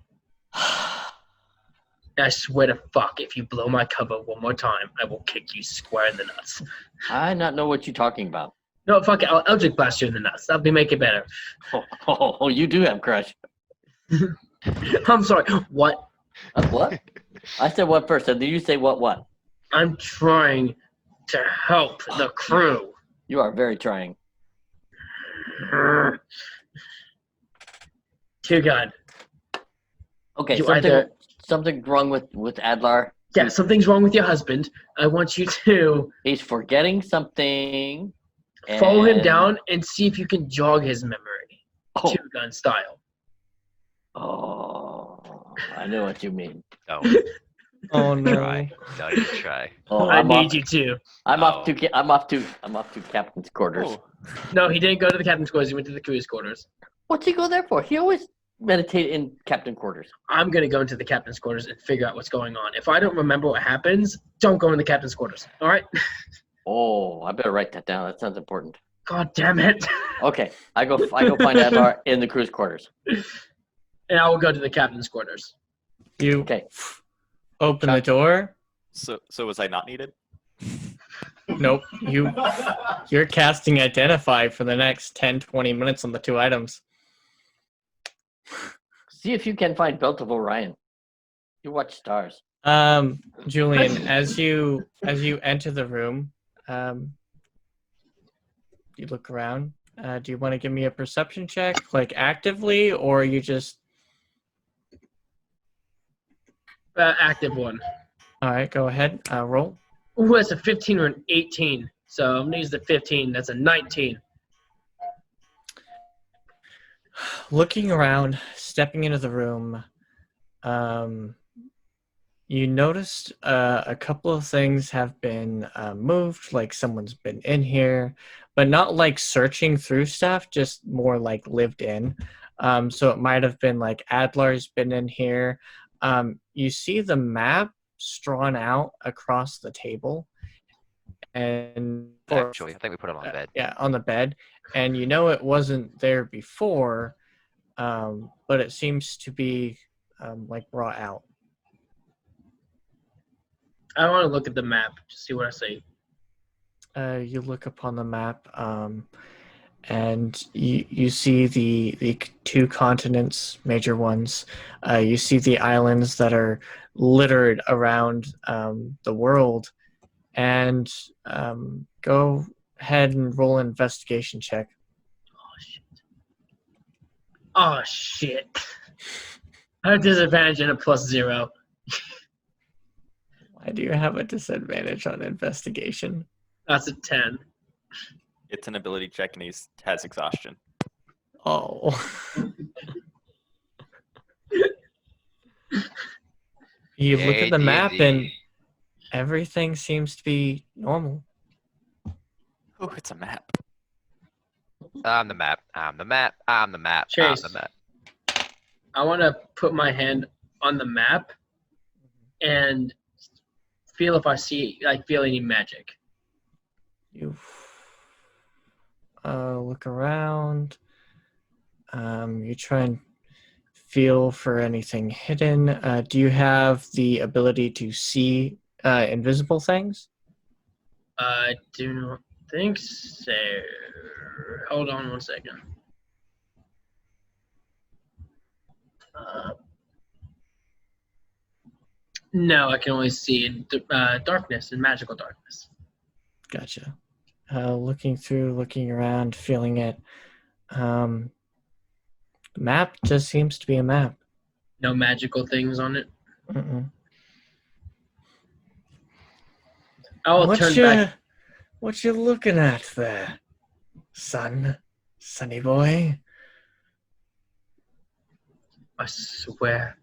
I swear to fuck, if you blow my cover one more time, I will kick you square in the nuts. I not know what you're talking about. No, fuck it, I'll Eldritch blast you in the nuts. That'll make it better. Oh, you do have crush. I'm sorry, what? What? I said what first, and then you say what? I'm trying to help the crew. You are very trying. Dear God. Okay, You either- something wrong with Adlar. Yeah, something's wrong with your husband. I want you to He's forgetting something. follow him and- down and see if you can jog his memory. Oh, Two-gun style. oh, I know what you mean. No. Oh no. Try. No, you try. Oh, I I'm need off, you to. I'm Oh. off to captain's quarters. Oh, No, he didn't go to the captain's quarters. He went to the crew's quarters. What's he go there for? He always meditate in captain quarters. I'm going to go into the captain's quarters and figure out what's going on. If I don't remember what happens, don't go in the captain's quarters. All right? Oh, I better write that down. That sounds important. God damn it. Okay, I go find Adlar in the crew's quarters. And I will go to the captain's quarters. You Okay. open the door. so was I not needed? Nope. You're casting Identify for the next 10, 20 minutes on the two items. See if you can find Belt of Orion. You watch stars. Julian, as you enter the room, you look around. Do you want to give me a perception check, like actively, or you just? Active one. All right, go ahead. Roll. Ooh, that's a 15 or an 18. So I'm going to use the 15. That's a 19. Looking around, stepping into the room, you noticed a couple of things have been moved, like someone's been in here, but not like searching through stuff, just more like lived in. So it might have been like Adlar's been in here. You see the map drawn out across the table, and Actually, I think we put it on bed. yeah, on the bed, and you know it wasn't there before, but it seems to be like brought out. I want to look at the map to see what I see. You look upon the map, and you see the two continents, major ones. You see the islands that are littered around the world, and go ahead and roll an investigation check. Oh, shit. I have disadvantage and a +0. Why do you have a disadvantage on investigation? That's a 10. It's an ability check and he has exhaustion. Oh. You look at the map and everything seems to be normal. Oh, it's a map. I'm the map. I'm the map. I'm the map. Chase. I'm the map. I want to put my hand on the map and feel if I feel any magic. You look around. You try and feel for anything hidden. Do you have the ability to see invisible things? I do not think so. Hold on 1 second. No, I can only see in darkness and magical darkness. Gotcha. Looking around, feeling it. The map just seems to be a map. No magical things on it. Mm-mm. I'll turn back. What you looking at there, sonny boy? I swear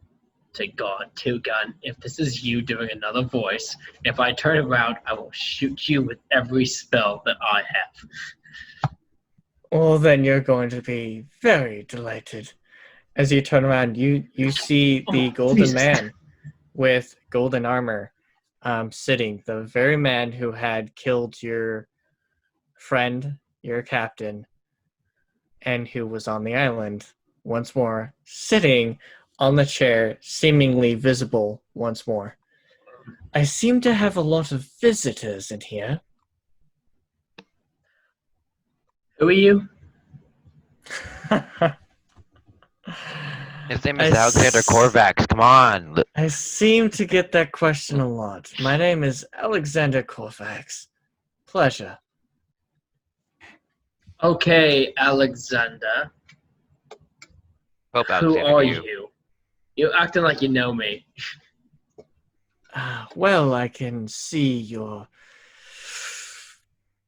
to God, Two Gun, if this is you doing another voice, if I turn around, I will shoot you with every spell that I have. Well, then you're going to be very delighted. As you turn around, you see the golden Jesus. man with golden armor sitting, the very man who had killed your friend, your captain, and who was on the island once more, sitting on the chair, seemingly visible once more. I seem to have a lot of visitors in here. Who are you? His name is Alexander Korvax. Come on. I seem to get that question a lot. My name is Alexander Korvax. Pleasure. Okay, Alexander. Hope Who Alexander are knew. you? You're acting like you know me. Well, I can see your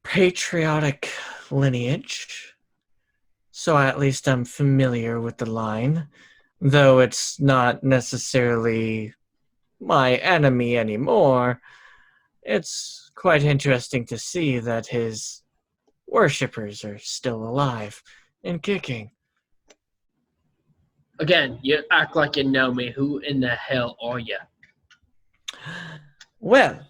patriotic lineage, so at least I'm familiar with the line, though it's not necessarily my enemy anymore. It's quite interesting to see that his worshippers are still alive and kicking. Again, you act like you know me. Who in the hell are you? Well,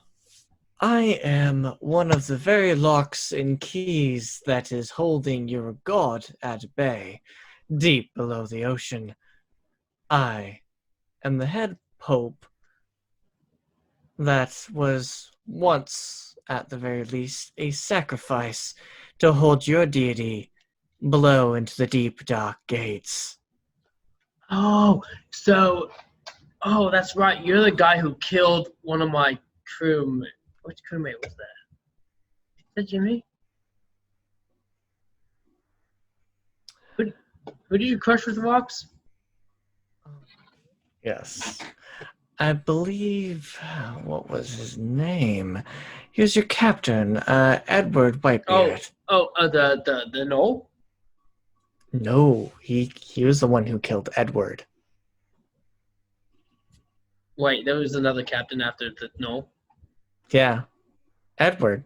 I am one of the very locks and keys that is holding your god at bay, deep below the ocean. I am the head pope that was once, at the very least, a sacrifice to hold your deity below into the deep, dark gates. Oh, that's right. You're the guy who killed one of my crewmates. Which crewmate was that? Is that Jimmy? Who did you crush with rocks? Yes. I believe, what was his name? He was your captain, Edward Whitebeard. The knoll? No, he was the one who killed Edward. Wait, there was another captain after the knoll. Yeah, Edward.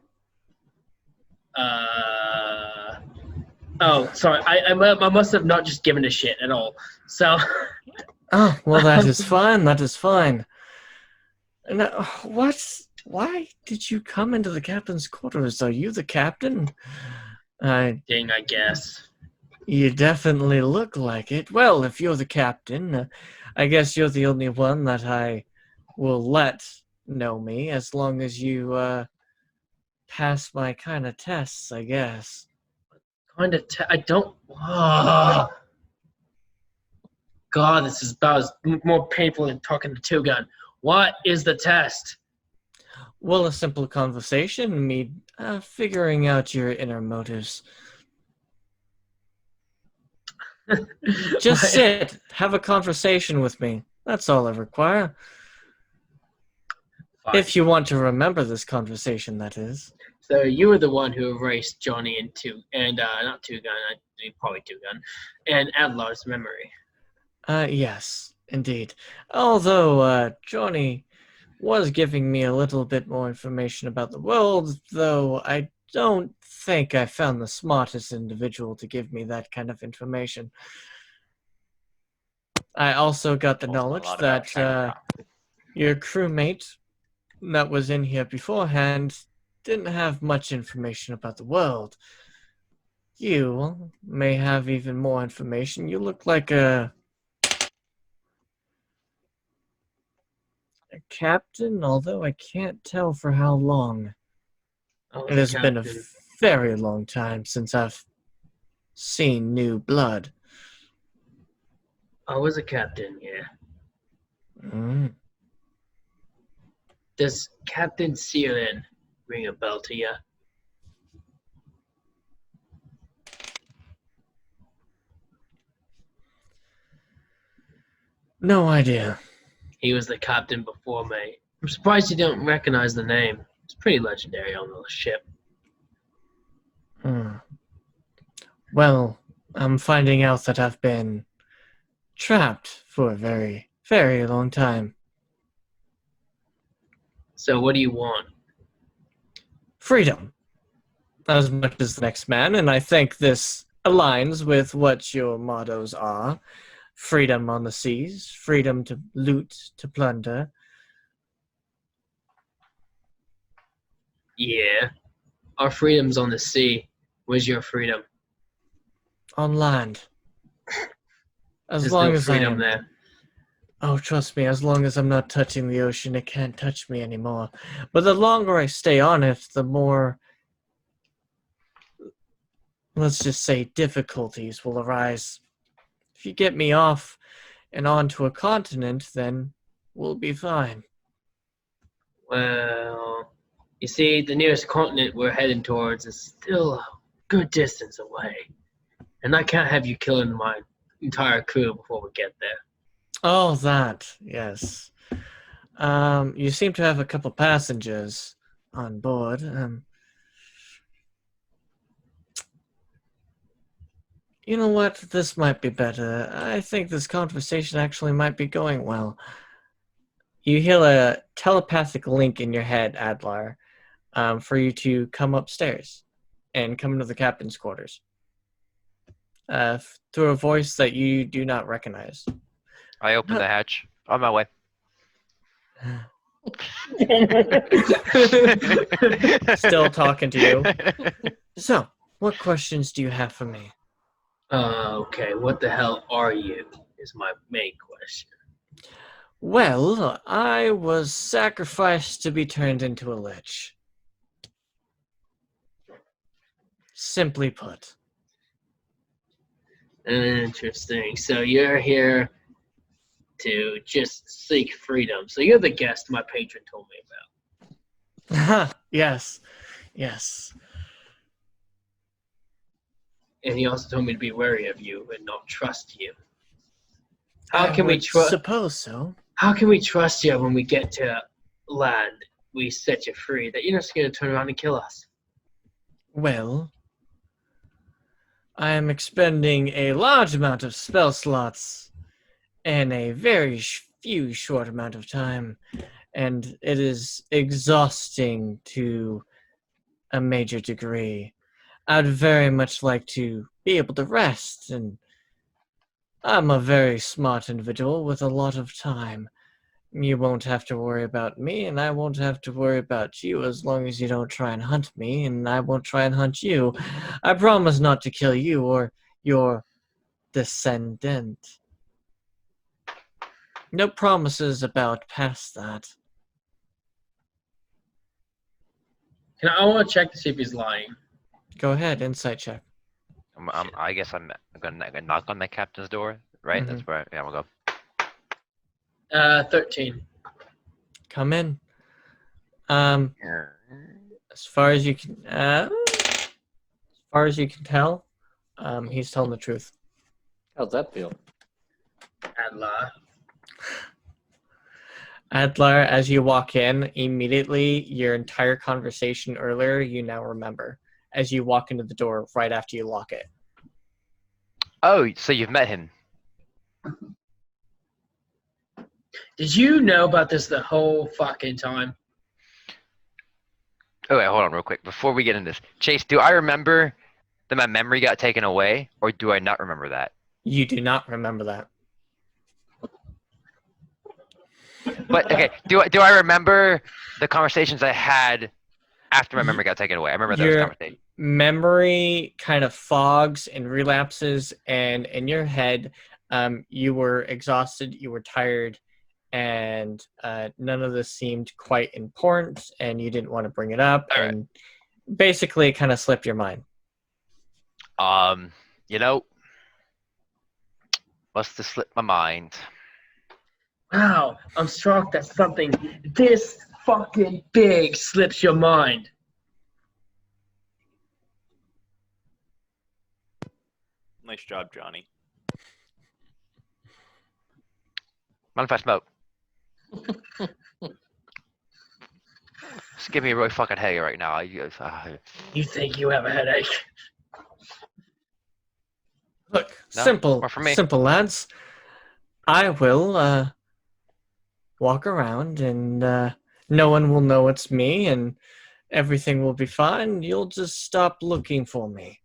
Oh, sorry. I must have not just given a shit at all. So. Oh, well, that is fine. That is fine. Now, why did you come into the captain's quarters? Are you the captain? Ding, I guess. You definitely look like it. Well, if you're the captain, I guess you're the only one that I will let know me, as long as you pass my kind of tests, I guess. I don't. Oh. God, this is about as more painful than talking to Two Gun. What is the test? Well, a simple conversation, me figuring out your inner motives. Just sit, have a conversation with me. That's all I require. Fine. If you want to remember this conversation, that is. So you were the one who erased Johnny and not Two Gun, probably Two Gun, and Adlar's memory. Yes, indeed. Although Johnny was giving me a little bit more information about the world, though I don't think I found the smartest individual to give me that kind of information. I also got the knowledge that your crewmate that was in here beforehand didn't have much information about the world. You may have even more information. You look like a captain, although I can't tell for how long. It has been a very long time since I've seen new blood. I was a captain, yeah. Does Captain Sealand ring a bell to you? No idea. He was the captain before me. I'm surprised you don't recognize the name. It's pretty legendary on the ship. Hmm. Well, I'm finding out that I've been trapped for a very, very long time. So what do you want? Freedom, as much as the next man, and I think this aligns with what your mottos are. Freedom on the seas, freedom to loot, to plunder. Yeah. Our freedom's on the sea. Where's your freedom? On land. As There's long no as I freedom am. there. Oh, trust me, as long as I'm not touching the ocean, it can't touch me anymore. But the longer I stay on it, the more, let's just say, difficulties will arise. If you get me off and onto a continent, then we'll be fine. Well, you see, the nearest continent we're heading towards is still a good distance away. And I can't have you killing my entire crew before we get there. Oh, that, yes. You seem to have a couple passengers on board. You know what? This might be better. I think this conversation actually might be going well. You hear a telepathic link in your head, Adlar, for you to come upstairs and come into the captain's quarters. Through a voice that you do not recognize. I open the hatch. On my way. Still talking to you. So, what questions do you have for me? Okay, what the hell are you? Is my main question. Well, I was sacrificed to be turned into a lich. Simply put. Interesting. So you're here to just seek freedom. So you're the guest my patron told me about. Yes. Yes. And he also told me to be wary of you and not trust you. I would suppose so. How can we trust you when we get to land, we set you free, that you're not just going to turn around and kill us? Well, I am expending a large amount of spell slots in a very few short amount of time, and it is exhausting to a major degree. I'd very much like to be able to rest, and I'm a very smart individual with a lot of time. You won't have to worry about me, and I won't have to worry about you as long as you don't try and hunt me, and I won't try and hunt you. I promise not to kill you or your descendant. No promises about past that. I want to check to see if he's lying. Go ahead, insight check. I guess I'm gonna knock on the captain's door, right? Mm-hmm. That's where I'm gonna go. 13. Come in. As far as you can tell, he's telling the truth. How's that feel? Adlar, as you walk in, immediately your entire conversation earlier, you now remember as you walk into the door right after you lock it. Oh, so you've met him. Did you know about this the whole fucking time? Oh, wait, hold on real quick. Before we get into this, Chase, do I remember that my memory got taken away, or do I not remember that? You do not remember that. But, okay, do I remember the conversations I had after my memory got taken away? I remember those conversations. Memory kind of fogs and relapses, and in your head, you were exhausted, you were tired, and none of this seemed quite important, and you didn't want to bring it up, and basically it kind of slipped your mind. You know, must have slipped my mind. Wow, I'm shocked that something this fucking big slips your mind. Nice job, Johnny. Mind if I smoke? It's giving me a really fucking headache right now. You think you have a headache? Look, No, simple, more for me. simple lads. I will walk around and no one will know it's me and everything will be fine. You'll just stop looking for me.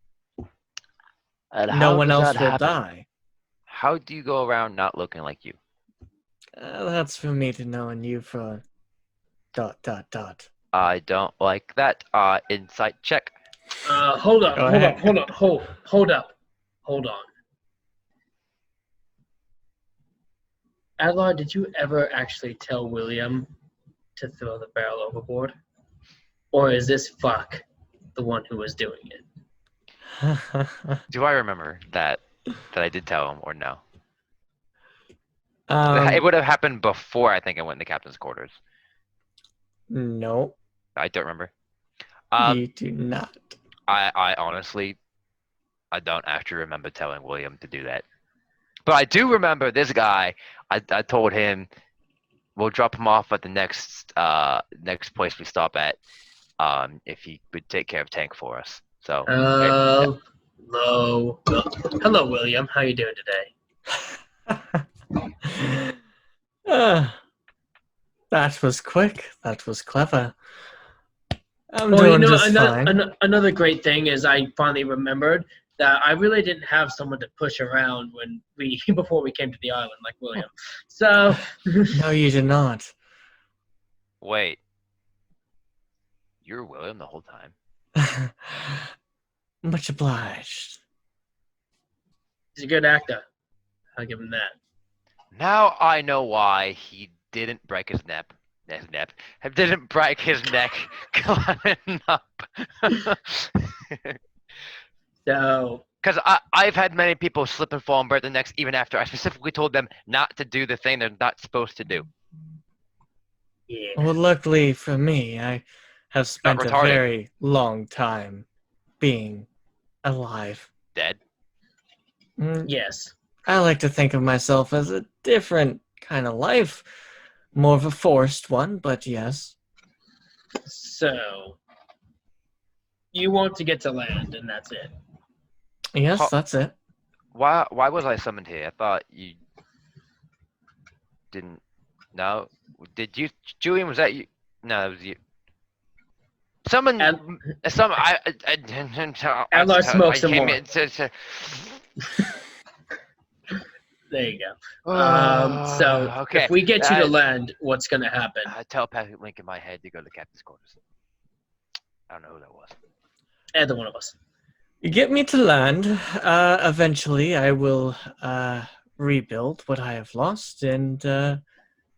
And No how one does else that will happen? die. How do you go around not looking like you? That's for me to know and you for ... I don't like that. Insight check. Hold up, Go hold ahead. up, hold up, hold up, hold on. Adlar, did you ever actually tell William to throw the barrel overboard? Or is this fuck the one who was doing it? Do I remember that I did tell him or no? It um, would have happened before I think I went in the captain's quarters. no, I don't remember. you do not. I honestly, I don't actually remember telling William to do that. But I do remember this guy. I told him we'll drop him off at the next place we stop at. If he would take care of Tank for us. So. Hello. Hello, William. How you doing today? That was quick. That was clever. I'm Well, doing just fine. another great thing is I finally remembered that I really didn't have someone to push around when before we came to the island like William. So No, you did not. Wait. You were William the whole time? Much obliged. he's a good actor. I'll give him that. Now I know why he didn't break his neck. Didn't break his neck climbing up. So, Because I've had many people slip and fall and break their necks even after I specifically told them not to do the thing they're not supposed to do. yeah. Well, luckily for me, I have spent a retarded. very long time being alive. Dead. Yes. I like to think of myself as a different kind of life. More of a forced one, but yes. So, you want to get to land, and that's it. Yes, that's it. Why was I summoned here? I thought you didn't. No, did you, Julian? Was that you? No, it was you. Someone. Adlar smokes some more. There There you go. So, okay. if we get you to land, what's going to happen? Telepathic link in my head to go to the captain's quarters. I don't know who that was. Either one of us. You get me to land. Eventually, I will rebuild what I have lost and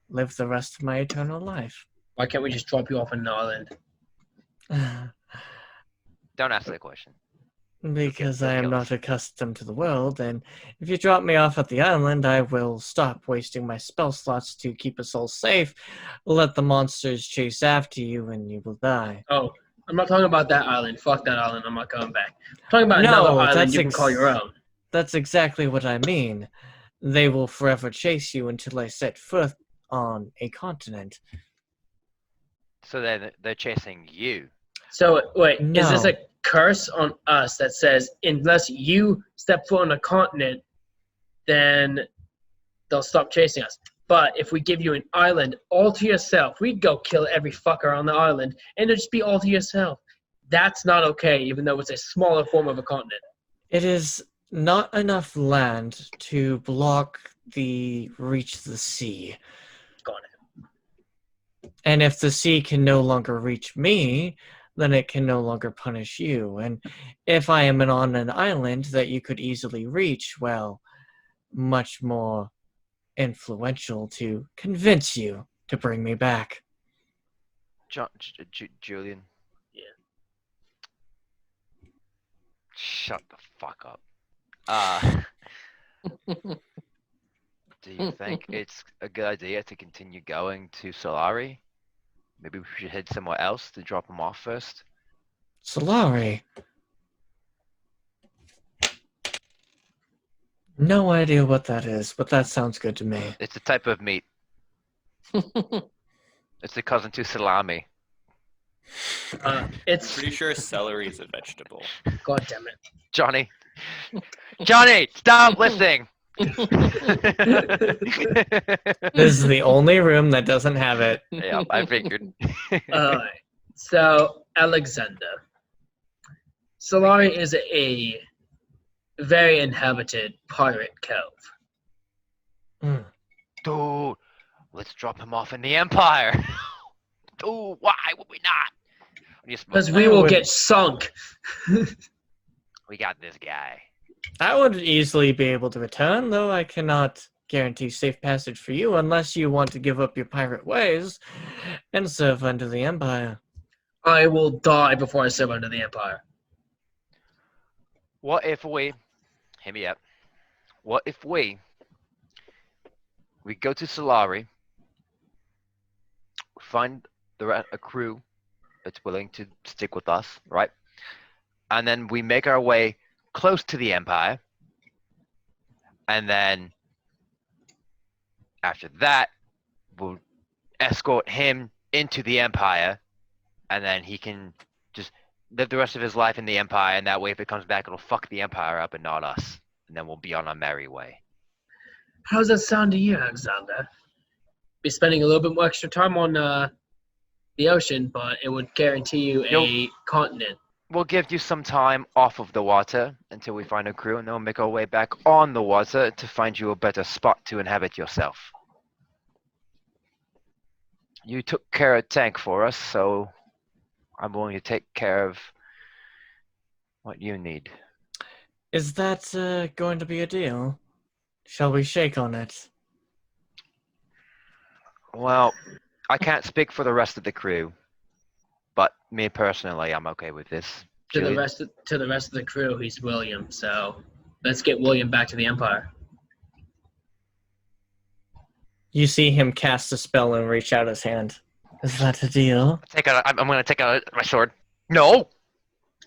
live the rest of my eternal life. Why can't we just drop you off on an island? Don't ask that question. Because I am not accustomed to the world, and if you drop me off at the island, I will stop wasting my spell slots to keep us all safe, let the monsters chase after you, and you will die. Oh, I'm not talking about that island. Fuck that island. I'm not coming back. I'm talking about another island you can call your own. That's exactly what I mean. They will forever chase you until I set foot on a continent. So they're chasing you. So, wait, No. Is this a curse on us that says unless you step foot on a continent, then they'll stop chasing us? But if we give you an island all to yourself, we'd go kill every fucker on the island, and it'd just be all to yourself. That's not okay, even though it's a smaller form of a continent. It is not enough land to block the reach of the sea. Got it. And if the sea can no longer reach me, then it can no longer punish you. And if I am on an island that you could easily reach, well, much more influential to convince you to bring me back. Julian. Yeah. Shut the fuck up. Do you think it's a good idea to continue going to Solari? Maybe we should head somewhere else to drop him off first. Solari. No idea what that is, but that sounds good to me. It's a type of meat. It's the cousin to salami. I'm pretty sure celery is a vegetable. God damn it. Johnny. Johnny, stop listening. This is the only room that doesn't have it. Yeah, I figured. Alright. So, Alexander. Solari is a very inhabited pirate cove. Dude, let's drop him off in the Empire. Dude, why would we not? Because we will get sunk. We got this guy. I would easily be able to return, though I cannot guarantee safe passage for you unless you want to give up your pirate ways and serve under the Empire. I will die before I serve under the Empire. What if we... Hear me up. What if we go to Solari, find a crew that's willing to stick with us, right? And then we make our way close to the Empire. And then after that, we'll escort him into the Empire. And then he can just live the rest of his life in the Empire. And that way, if it comes back, it'll fuck the Empire up and not us. And then we'll be on our merry way. How does that sound to you, Alexander? Be spending a little bit more extra time on the ocean, but it would guarantee you a continent. We'll give you some time off of the water until we find a crew, and then we'll make our way back on the water to find you a better spot to inhabit yourself. You took care of Tank for us, so I'm willing to take care of what you need. Is that going to be a deal? Shall we shake on it? Well, I can't speak for the rest of the crew, but me personally, I'm okay with this. To the Julian? rest of the crew, he's William. So let's get William back to the Empire. You see him cast a spell and reach out his hand. Is that a deal? I'm going to take out my sword. No!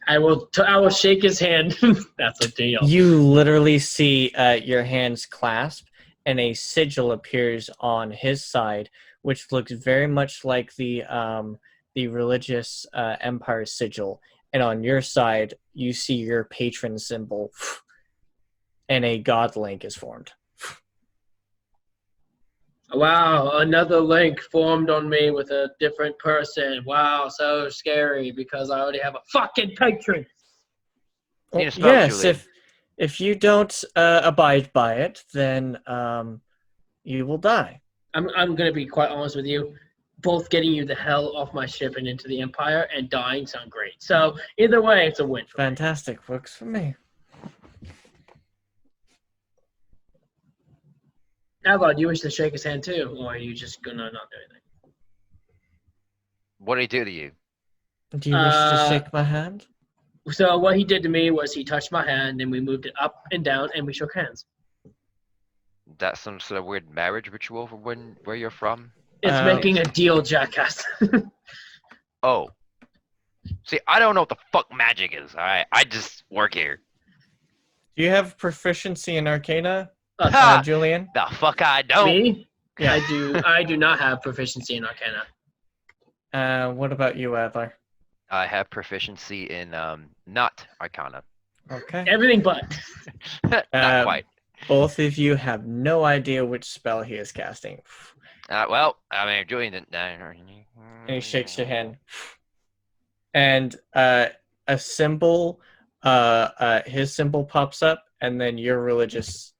I will shake his hand. That's a deal. You literally see your hands clasp, and a sigil appears on his side, which looks very much like the religious empire sigil. And on your side, you see your patron symbol, and a god link is formed. Wow, another link formed on me with a different person. Wow, so scary because I already have a fucking patron. Need a spell, Yes, Julian. if you don't abide by it, then you will die. I'm gonna be quite honest with you. Both getting you the hell off my ship and into the Empire and dying sound great. So either way, it's a win. Fantastic, works for me. Alva, do you wish to shake his hand too, or are you just gonna not do anything? What did he do to you? Do you wish to shake my hand? So what he did to me was he touched my hand and we moved it up and down and we shook hands. That's some sort of weird marriage ritual for where you're from? It's making a deal, jackass. Oh. See, I don't know what the fuck magic is, alright? I just work here. Do you have proficiency in Arcana, Ha! Julian? The fuck I don't. Me? Yeah. I do not have proficiency in Arcana. What about you, Adler? I have proficiency in not Arcana. Okay. Everything but. Not quite. Both of you have no idea which spell he is casting. Well, I mean, Julian didn't. And he shakes your hand. And a symbol, his symbol pops up, and then your religious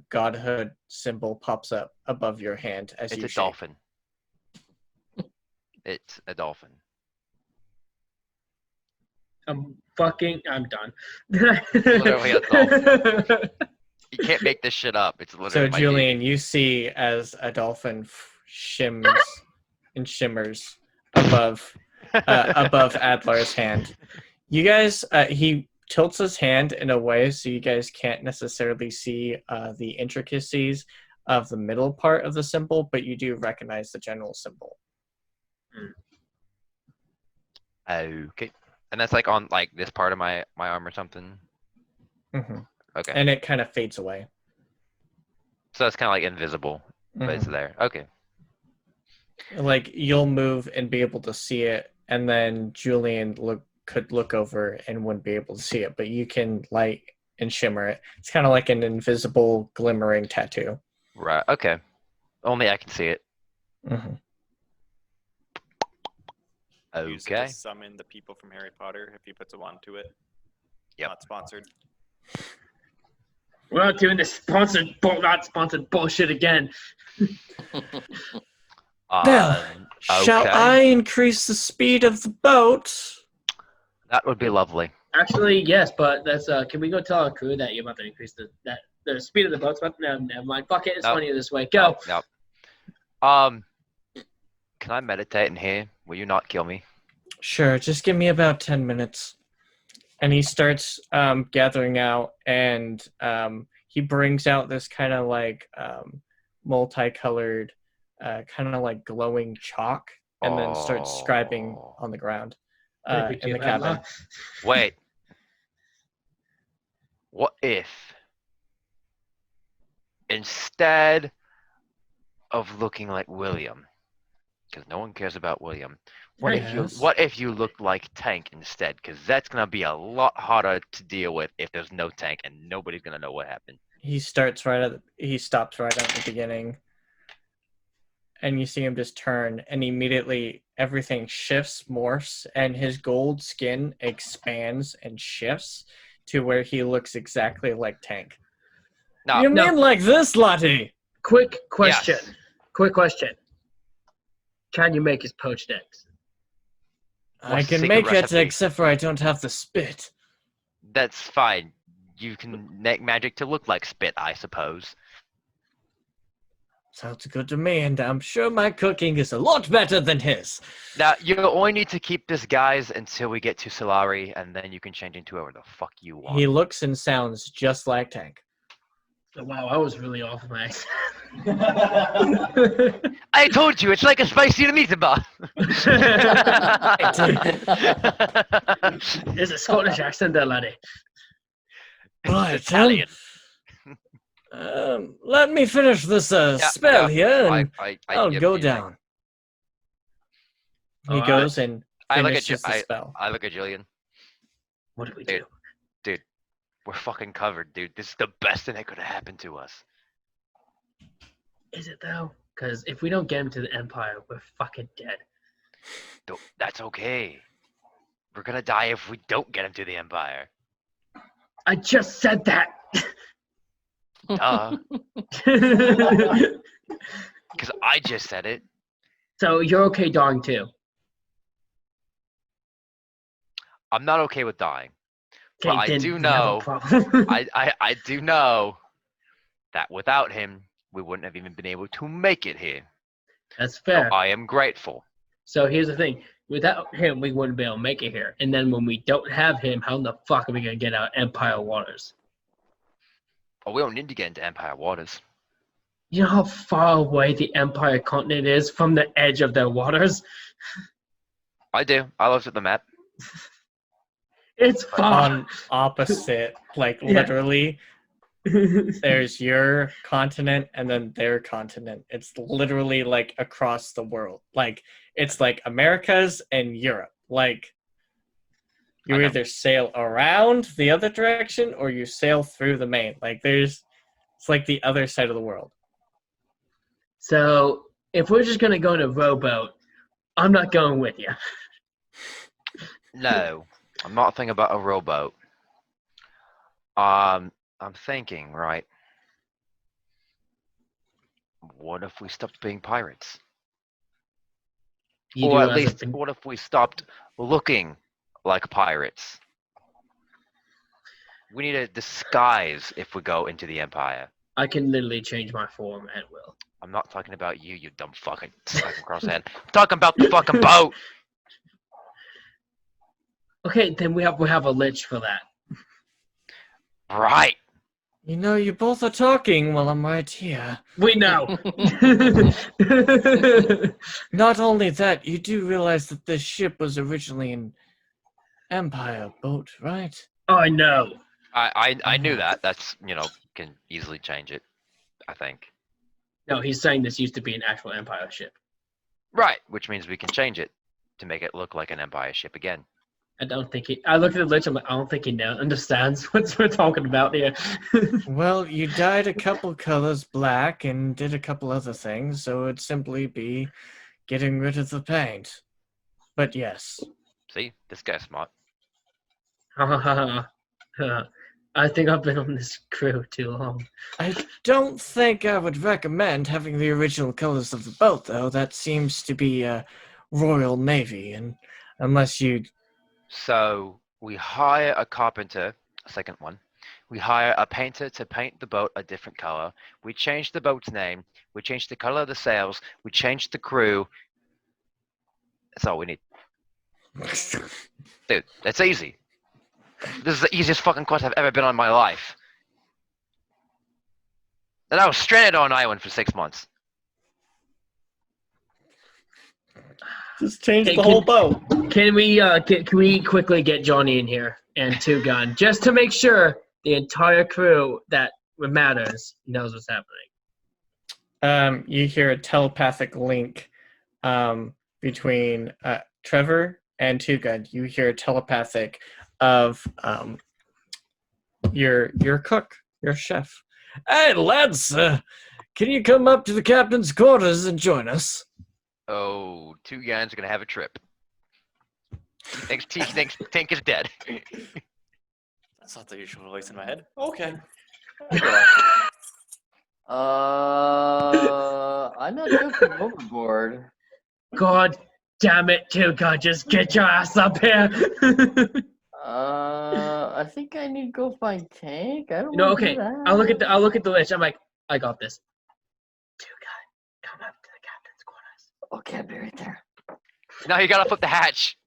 godhood symbol pops up above your hand as It's you a shake. dolphin. It's a dolphin. I'm done. Literally a dolphin. You can't make this shit up. It's literally So, my Julian, you see as a dolphin shimmers and shimmers above Adlar's hand. You guys, he tilts his hand in a way so you guys can't necessarily see the intricacies of the middle part of the symbol, but you do recognize the general symbol. Okay. And that's like on like this part of my arm or something. Hmm. Okay. And it kind of fades away. So it's kind of like invisible, but it's Mhm. there. Okay. Like you'll move and be able to see it, and then Julian could look over and wouldn't be able to see it, but you can light and shimmer it. It's kind of like an invisible glimmering tattoo. Right. Okay. Only I can see it. Hmm. Use it to Okay. summon the people from Harry Potter if he puts a wand to it. Yep. Not sponsored. We're not doing this not sponsored bullshit again. Now, shall Okay. I increase the speed of the boat? That would be lovely. Actually, yes, but that's can we go tell our crew that you're about to increase the speed of the boats? But no, never mind. Fuck it, it's Nope. funnier this way. Go. Nope. Can I meditate in here? Will you not kill me? Sure, just give me about 10 minutes. And he starts gathering out, and he brings out this kind of like multicolored, kind of like glowing chalk, and then starts scribing on the ground in the cabin. Wait. What if instead of looking like William, because no one cares about William, what if you look like Tank instead? Because that's gonna be a lot harder to deal with if there's no Tank and nobody's gonna know what happened. He stops right at the beginning, and you see him just turn, and immediately everything shifts, morphs, and his gold skin expands and shifts to where he looks exactly like Tank. No. You mean like this, Lottie? Quick question. Yes. Quick question. Can you make his poached eggs? I What's the can secret make recipe? it, except for I don't have the spit. That's fine. You can make magic to look like spit, I suppose. Sounds good to me, and I'm sure my cooking is a lot better than his. Now, you only need to keep this guise until we get to Solari, and then you can change into whoever the fuck you want. He looks and sounds just like Tank. Wow, I was really off my I told you, it's like a spicy meatball. There's a Scottish accent there, laddie. Right, Italian. Let me finish this spell here, and I'll give go you- down. He Alright. goes and I look at finishes the spell. I look at Julian. What do we Dude. do? Dude, we're fucking covered, dude. This is the best thing that could have happened to us. Is it though? Because if we don't get him to the Empire, we're fucking dead. That's okay. We're gonna die if we don't get him to the Empire. I just said that. Duh. Because I just said it. So you're okay dying too? I'm not okay with dying. But I then do we have a know problem. I do know that without him we wouldn't have even been able to make it here. That's fair. So I am grateful. So here's the thing. Without him, we wouldn't be able to make it here. And then when we don't have him, how in the fuck are we going to get out Empire waters? Oh, we don't need to get into Empire waters. You know how far away the Empire continent is from the edge of their waters? I do. I looked at the map. It's far. On opposite, like Yeah. literally, there's your continent and then their continent. It's literally like across the world. Like it's like Americas and Europe. Like you I know. either sail around the other direction or you sail through the main. Like it's like the other side of the world. So if we're just going to go in a rowboat, I'm not going with you. No, I'm not thinking about a rowboat. I'm thinking, right? What if we stopped being pirates? You Or do at as least, a- what if we stopped looking like pirates? We need a disguise if we go into the Empire. I can literally change my form at will. I'm not talking about you, you dumb fucking crosshead. I'm talking about the fucking boat. Okay, then we have a lich for that. Right. You know, you both are talking while I'm right here. We know. Not only that, you do realize that this ship was originally an Empire boat, right? I know. I knew that. That's can easily change it. I think. No, he's saying this used to be an actual Empire ship. Right, which means we can change it to make it look like an Empire ship again. I don't think he. I looked at the list. I'm like, I don't think he understands what we're talking about here. Well, you dyed a couple colors black and did a couple other things, so it'd simply be getting rid of the paint. But yes. See, this guy's smart. I think I've been on this crew too long. I don't think I would recommend having the original colors of the boat, though. That seems to be Royal Navy, and unless you... So we hire a carpenter, second one. We hire a painter to paint the boat a different color. We change the boat's name. We change the color of the sails. We change the crew. That's all we need. Dude, that's easy. This is the easiest fucking quest I've ever been on in my life. And I was stranded on an island for 6 months. Just change Hey, the whole boat. Can we quickly get Johnny in here and Two Gun just to make sure the entire crew that matters knows what's happening? You hear a telepathic link between Trevor and Two Gun. You hear a telepathic of your cook, your chef. Hey lads, can you come up to the captain's quarters and join us? Oh, Two Guns are gonna have a trip. He thinks Tank is dead. That's not the usual voice in my head. Okay. I'm not jumping overboard. God damn it, Two Gun, just get your ass up here. I think I need to go find Tank. I don't No, wanna okay. do that. I'll look at the list. I'm like, I got this. Two Gun, come up to the captain's quarters. Okay, I'll be right there. Now you gotta flip the hatch.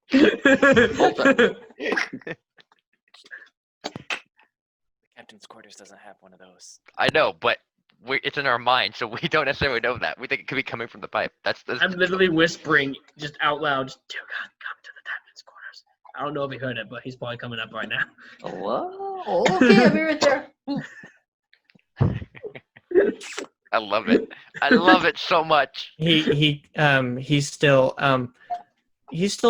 Captain's quarters doesn't have one of those. I know, but it's in our mind, so we don't necessarily know that. We think it could be coming from the pipe. That's I'm literally whispering just out loud, Two Gun, come to the captain's quarters. I don't know if he heard it, but he's probably coming up right now. Whoa. Okay, I'll be right there. I love it. I love it so much. He's still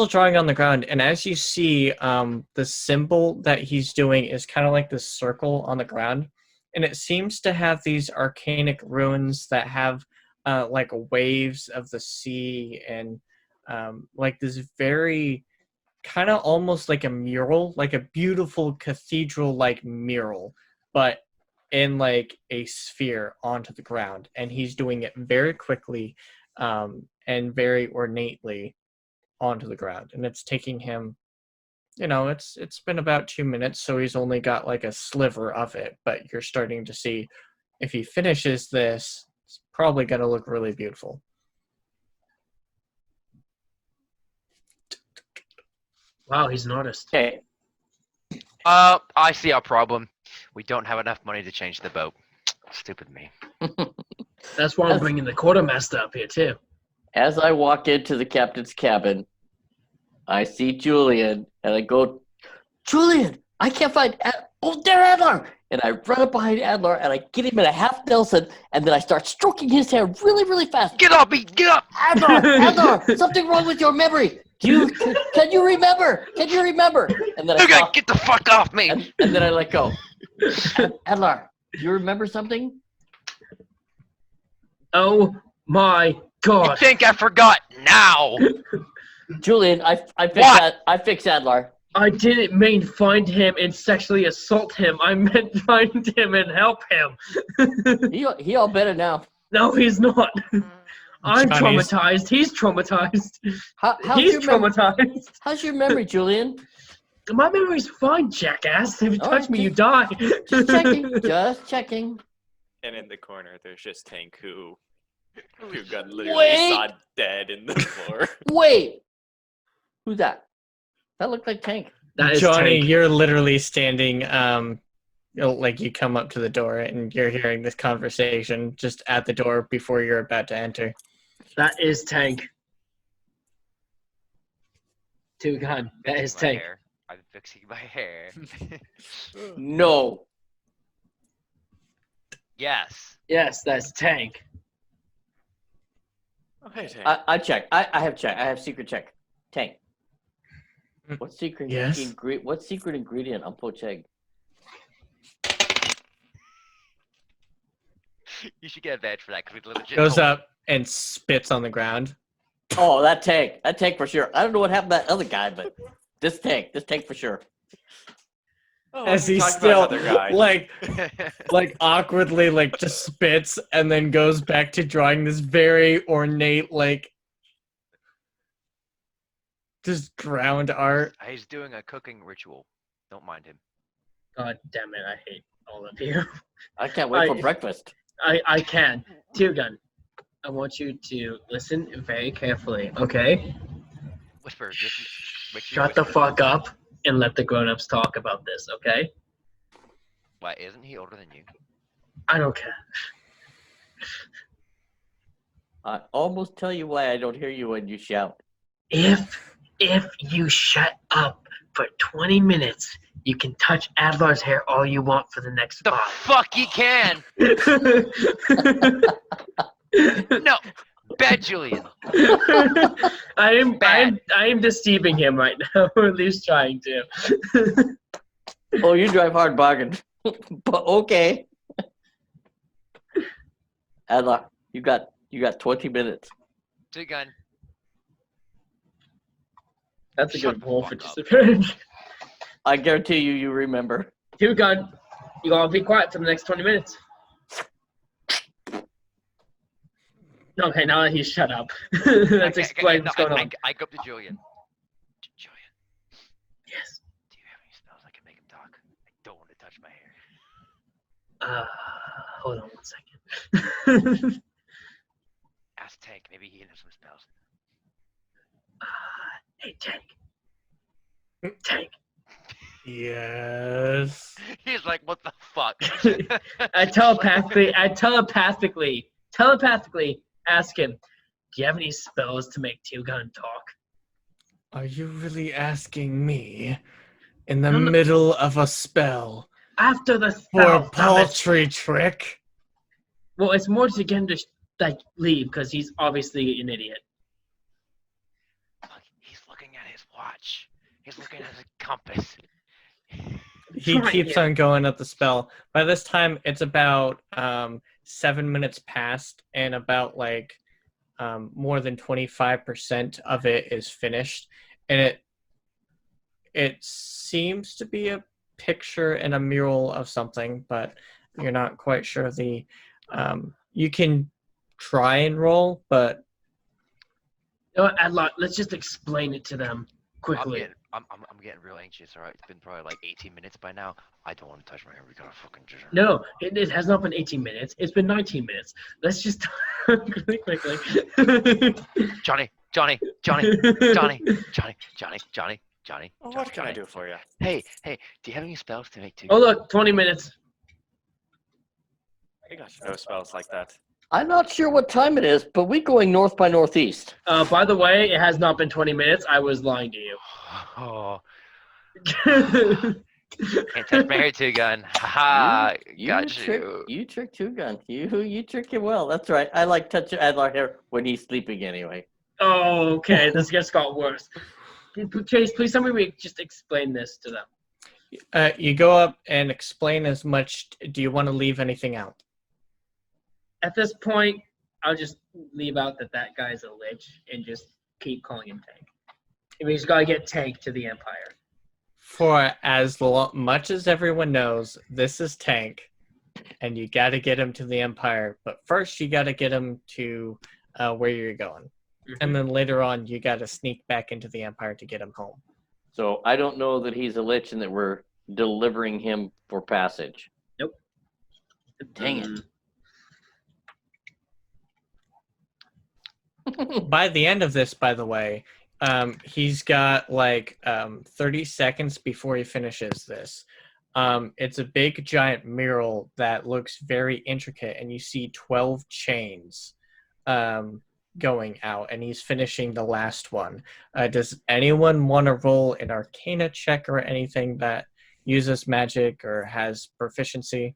drawing on the ground, and as you see, the symbol that he's doing is kind of like this circle on the ground, and it seems to have these arcanic runes that have like waves of the sea and like this very kind of almost like a mural, like a beautiful cathedral-like mural, but in like a sphere onto the ground, and he's doing it very quickly and very ornately onto the ground, and it's taking him, it's been about 2 minutes, so he's only got like a sliver of it, but you're starting to see if he finishes this, it's probably going to look really beautiful. Wow, he's an artist. Okay. I see our problem. We don't have enough money to change the boat. Stupid me. That's why I'm bringing the quartermaster up here too. As I walk into the captain's cabin, I see Julian, and I go, Julian, I can't find oh, there, Adler! And I run up behind Adler, and I get him in a half Nelson, and then I start stroking his hair really, really fast. Get up, get up! Adler, something wrong with your memory. Can you remember? Can you remember? And then I stop, Get the fuck off me! and then I let go. Adler, do you remember something? Oh my god. I think I forgot now. Julian, I fixed Adler. I didn't mean find him and sexually assault him. I meant find him and help him. He all better now. No, he's not. I'm Johnny's- traumatized. He's traumatized. How's He's your memory? traumatized. How's your memory, Julian? My memory's fine, jackass. If you Oh, touch me, you die. Just checking. Just checking. And in the corner, there's just Tank who got literally Wait. sawed dead in the floor. Wait. Who's that? That looked like Tank. That is Johnny, Tank. you're literally standing like you come up to the door and you're hearing this conversation just at the door before you're about to enter. That is Tank. Two gun. That is Fixing my Tank. hair. I'm fixing my hair. No. Yes. Yes, that's Tank. Oh, hey, Tank. I check. I have check. I have secret check. Tank. What secret Yes? what secret ingredient on poached egg? You should get a badge for that because we legit Goes told up and spits on the ground. Oh, that Tank. That Tank for sure. I don't know what happened to that other guy, but this Tank for sure. Oh, As we he talked still about another guy. like awkwardly like just spits and then goes back to drawing this very ornate like just ground art. He's doing a cooking ritual. Don't mind him. God damn it, I hate all of you. I can't wait for breakfast. I can. Two gun. I want you to listen very carefully, okay? Whisper. Shut the fuck up and let the grown-ups talk about this, okay? Why, isn't he older than you? I don't care. I almost tell you why I don't hear you when you shout. If you shut up for 20 minutes, you can touch Adlar's hair all you want for the next The 5. fuck he can! No! Bad Julian! I am deceiving him right now, or at least trying to. Oh, you drive hard bargain. But okay. Adler, you got 20 minutes. Two gun. That's a Shut good the role for fuck up. disappearance. I guarantee you remember. Two gun. You gotta be quiet for the next 20 minutes. Okay, now that he's shut up. Let's explain what's going on. I go up to Julian. Julian, Yes. do you have any spells I can make him talk? I don't want to touch my hair. Hold on 1 second. Ask Tank. Maybe he can have some spells. Hey, Tank. Tank. Yes. He's like, what the fuck? I telepathically ask him, do you have any spells to make Two Gun talk? Are you really asking me in the middle of a spell After the for a spell, paltry trick? well, it's more to get him to leave because he's obviously an idiot. Look, he's looking at his watch. He's looking at his compass. He Try keeps it. on going at the spell. By this time, it's about 7 minutes past, and about like more than 25% of it is finished, and it seems to be a picture and a mural of something, but you're not quite sure the. You can try and roll, but You know what, Adlot, let's just explain it to them quickly. I'm getting real anxious. All right, it's been probably like 18 minutes by now. I don't want to touch my hair. We gotta fucking just. No, it has not been 18 minutes. It's been 19 minutes. Let's just really quickly. Johnny. Oh, what can I do for you? Hey, do you have any spells to make two? Oh, look, 20 minutes. I got no spells like that. I'm not sure what time it is, but we're going north by northeast. By the way, it has not been 20 minutes. I was lying to you. Oh, can't touch my hair, Two Gun. Haha, got you. You trick Two Gun. You trick him well. That's right. I like touch Adlar hair when he's sleeping anyway. Oh, okay. This just got worse. Chase, please somebody just explain this to them. you go up and explain as much. Do you want to leave anything out? At this point, I'll just leave out that guy's a lich and just keep calling him Tank. I mean, he's got to get Tank to the Empire. For as much as everyone knows, this is Tank, and you got to get him to the Empire. But first, you got to get him to where you're going. Mm-hmm. And then later on, you got to sneak back into the Empire to get him home. So I don't know that he's a lich and that we're delivering him for passage. Nope. Dang it. By the end of this, by the way, he's got like 30 seconds before he finishes this. It's a big giant mural that looks very intricate, and you see 12 chains going out, and he's finishing the last one. Does anyone want to roll an Arcana check or anything that uses magic or has proficiency?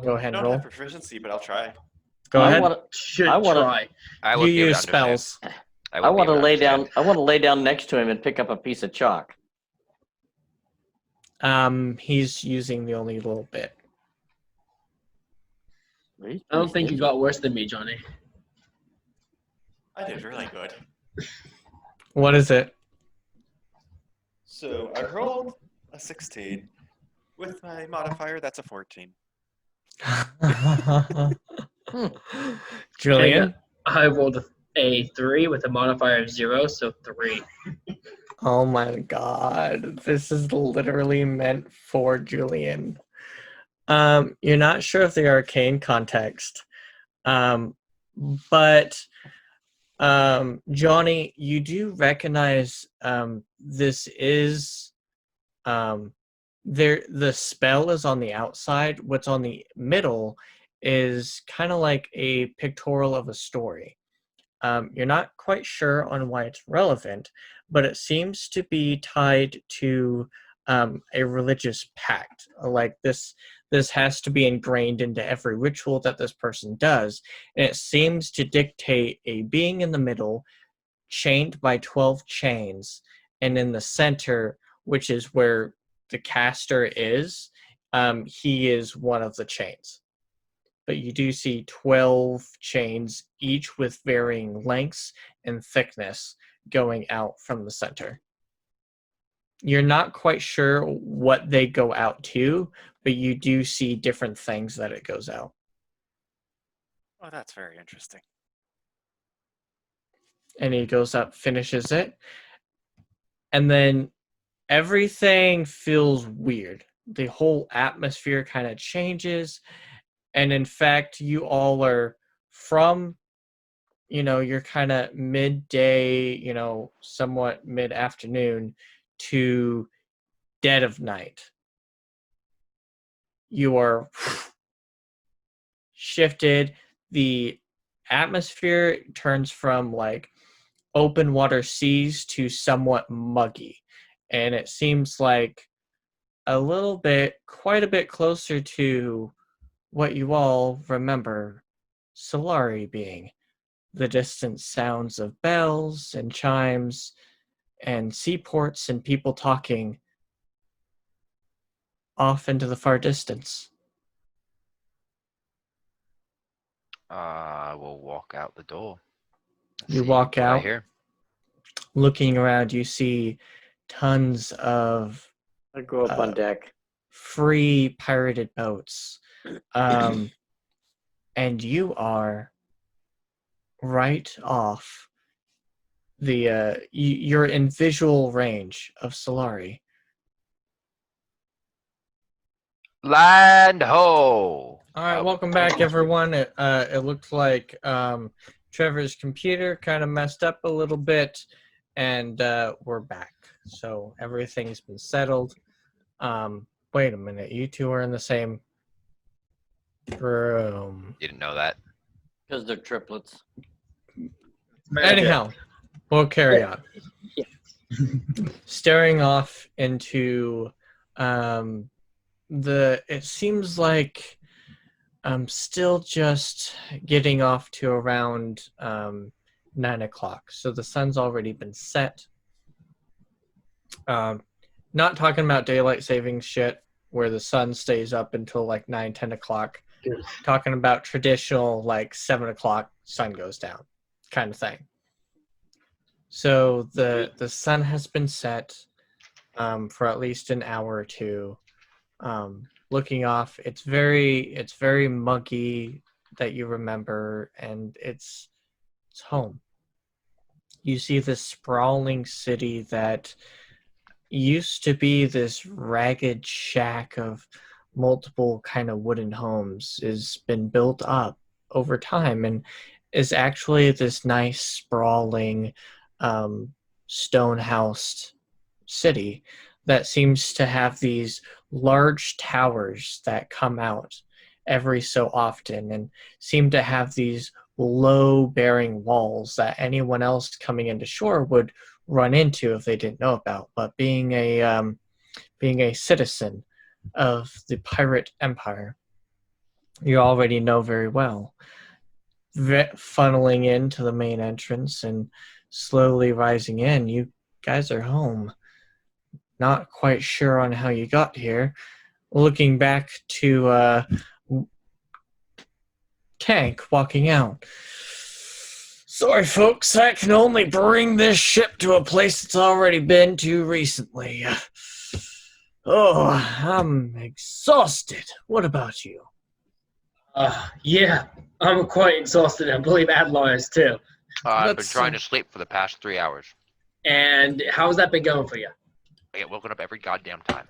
Go ahead I and don't roll. have proficiency, but I'll try. Go ahead. Should I wanna- try. I You will be able to use understand. spells. I will be want to able lay understand. down. I want to lay down next to him and pick up a piece of chalk. He's using the only little bit. He's I don't pretty think you stingy. got worse than me, Johnny. I did really good. What is it? So I rolled a 16. With my modifier, that's a 14. Julian? I rolled a 3 with a modifier of 0, so 3. Oh my god. This is literally meant for Julian. You're not sure of the arcane context. But Johnny, you do recognize this is the spell is on the outside. What's on the middle is kind of like a pictorial of a story. You're not quite sure on why it's relevant, but it seems to be tied to a religious pact. Like this has to be ingrained into every ritual that this person does, and it seems to dictate a being in the middle, chained by 12 chains, and in the center, which is where the caster is, he is one of the chains. But you do see 12 chains, each with varying lengths and thickness, going out from the center. You're not quite sure what they go out to, but you do see different things that it goes out. Oh, that's very interesting. And he goes up, finishes it, and then everything feels weird. The whole atmosphere kind of changes. And in fact, you all are from, you're kind of midday, somewhat mid-afternoon to dead of night. You are shifted. The atmosphere turns from like open water seas to somewhat muggy. And it seems like quite a bit closer to what you all remember Solari being. The distant sounds of bells and chimes and seaports and people talking off into the far distance. We'll walk out the door. You See walk what I out. hear. Looking around, you see tons of I go up on deck. free pirated boats. And you are right off you're in visual range of Solari. Land ho! All right, welcome back, everyone. It looked like Trevor's computer kind of messed up a little bit, and we're back. So everything's been settled. Wait a minute, you two are in the same room. You didn't know that. Because they're triplets. Anyhow, we'll carry on. Yeah. Staring off into it seems like I'm still just getting off to around 9 o'clock. So the sun's already been set. Not talking about daylight savings shit where the sun stays up until like 9, 10 o'clock. Talking about traditional like 7 o'clock sun goes down kind of thing. So the sun has been set for at least an hour or two. Looking off, it's very muggy that you remember, and it's home. You see this sprawling city that used to be this ragged shack of multiple kind of wooden homes has been built up over time and is actually this nice sprawling stone housed city that seems to have these large towers that come out every so often and seem to have these low bearing walls that anyone else coming into shore would run into if they didn't know about. But being a citizen of the pirate empire, you already know very well. Funneling into the main entrance and slowly rising in, you guys are home. Not quite sure on how you got here. Looking back to Tank walking out. Sorry, folks, I can only bring this ship to a place it's already been to recently. Oh, I'm exhausted. What about you? Yeah, I'm quite exhausted. I believe Adlar is too. I've been trying to sleep for the past 3 hours. And how's that been going for you? I get woken up every goddamn time.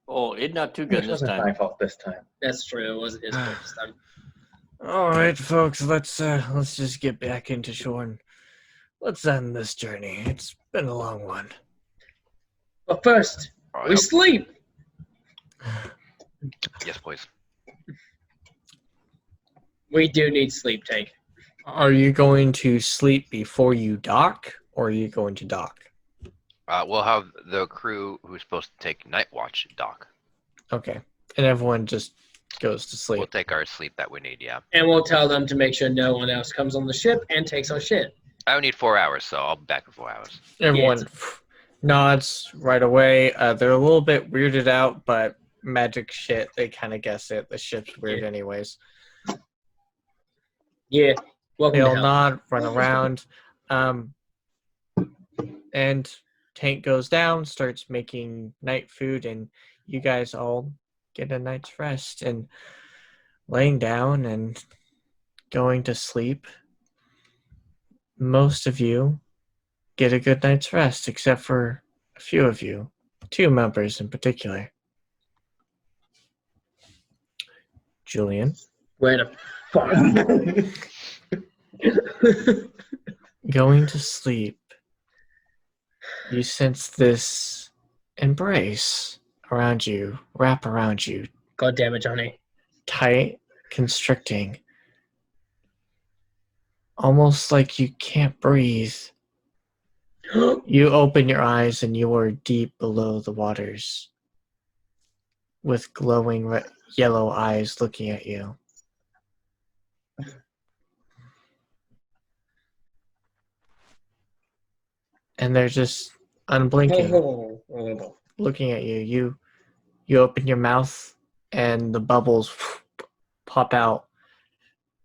Oh, it's not too good It this wasn't my time. fault this time. That's true. It wasn't his fault this time. All right, folks, let's just get back into shore and let's end this journey. It's been a long one. But first, Oh, we yep. sleep. Yes, please. We do need sleep, Tank. Are you going to sleep before you dock, or are you going to dock? We'll have the crew who's supposed to take night watch dock. Okay, and everyone just goes to sleep. We'll take our sleep that we need, yeah. And we'll tell them to make sure no one else comes on the ship and takes our shit. I only need 4 hours, so I'll be back in 4 hours. Everyone nods right away. They're a little bit weirded out, but magic shit, they kind of guess it. The ship's weird anyways. Yeah. Welcome They to all hell. nod, run around, and Tank goes down, starts making night food, and you guys all get a night's rest. And laying down and going to sleep, most of you get a good night's rest, except for a few of you, 2 members in particular. Julian. Where the fuck? Going to sleep, you sense this embrace around you, wrap around you, God damn it, Johnny. tight, constricting, almost like you can't breathe. You open your eyes and you are deep below the waters, with glowing yellow eyes looking at you. And they're just unblinking, looking at you. You open your mouth and the bubbles pop out,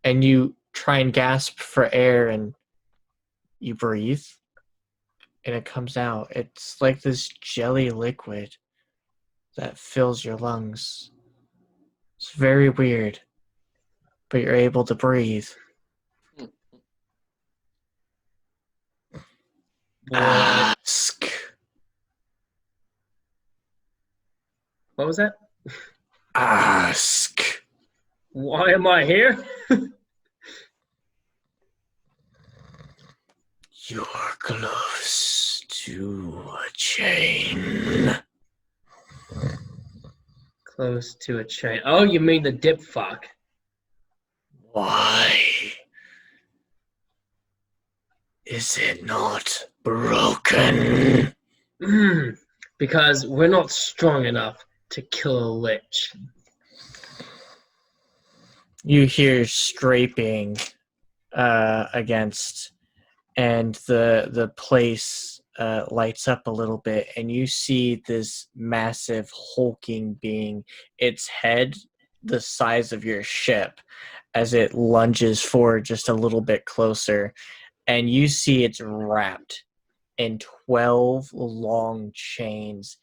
and you try and gasp for air, and you breathe, and it comes out. It's like this jelly liquid that fills your lungs. It's very weird, but you're able to breathe. Ask. What was that? Ask. Why am I here? You're close to a chain. Close to a chain. Oh, you mean the dip fuck. Why is it not broken? Because we're not strong enough to kill a lich. You hear scraping against, and the place lights up a little bit, and you see this massive hulking being, its head the size of your ship, as it lunges forward just a little bit closer, and you see it's wrapped in 12 long chains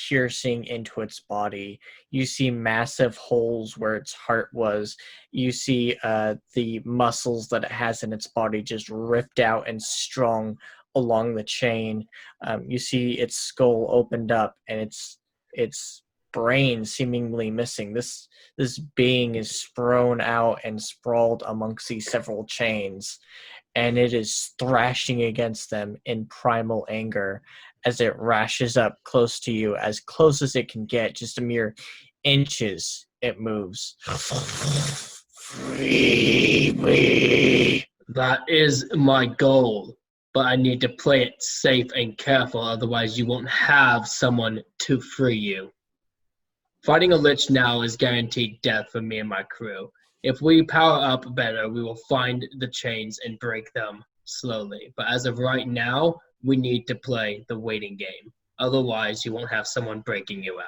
piercing into its body. You see massive holes where its heart was. You see the muscles that it has in its body just ripped out and strung along the chain. You see its skull opened up and its brain seemingly missing. This being is thrown out and sprawled amongst these several chains, and it is thrashing against them in primal anger as it rashes up close to you, as close as it can get, just a mere inches it moves. Free me. That is my goal, but I need to play it safe and careful, otherwise you won't have someone to free you. Fighting a lich now is guaranteed death for me and my crew. If we power up better, we will find the chains and break them slowly. But as of right now, we need to play the waiting game. Otherwise, you won't have someone breaking you out.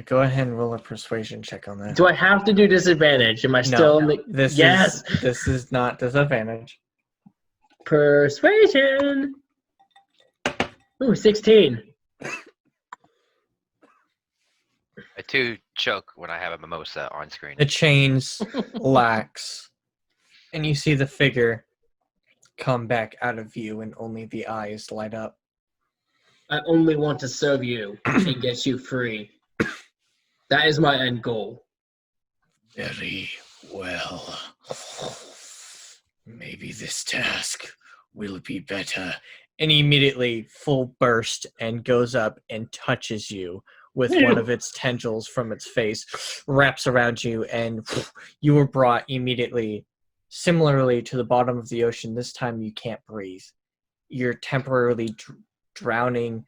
Go ahead and roll a persuasion check on that. Do I have to do disadvantage? Am I still in the... Yes! This is not disadvantage. Persuasion! Ooh, 16. I too choke when I have a mimosa on screen. The chains lax, and you see the figure come back out of view, and only the eyes light up. I only want to serve you and get you free. That is my end goal. Very well. Maybe this task will be better. And immediately, full burst, and goes up and touches you with one of its tendrils from its face, wraps around you, and you were brought immediately, similarly to the bottom of the ocean. This time you can't breathe. You're temporarily drowning,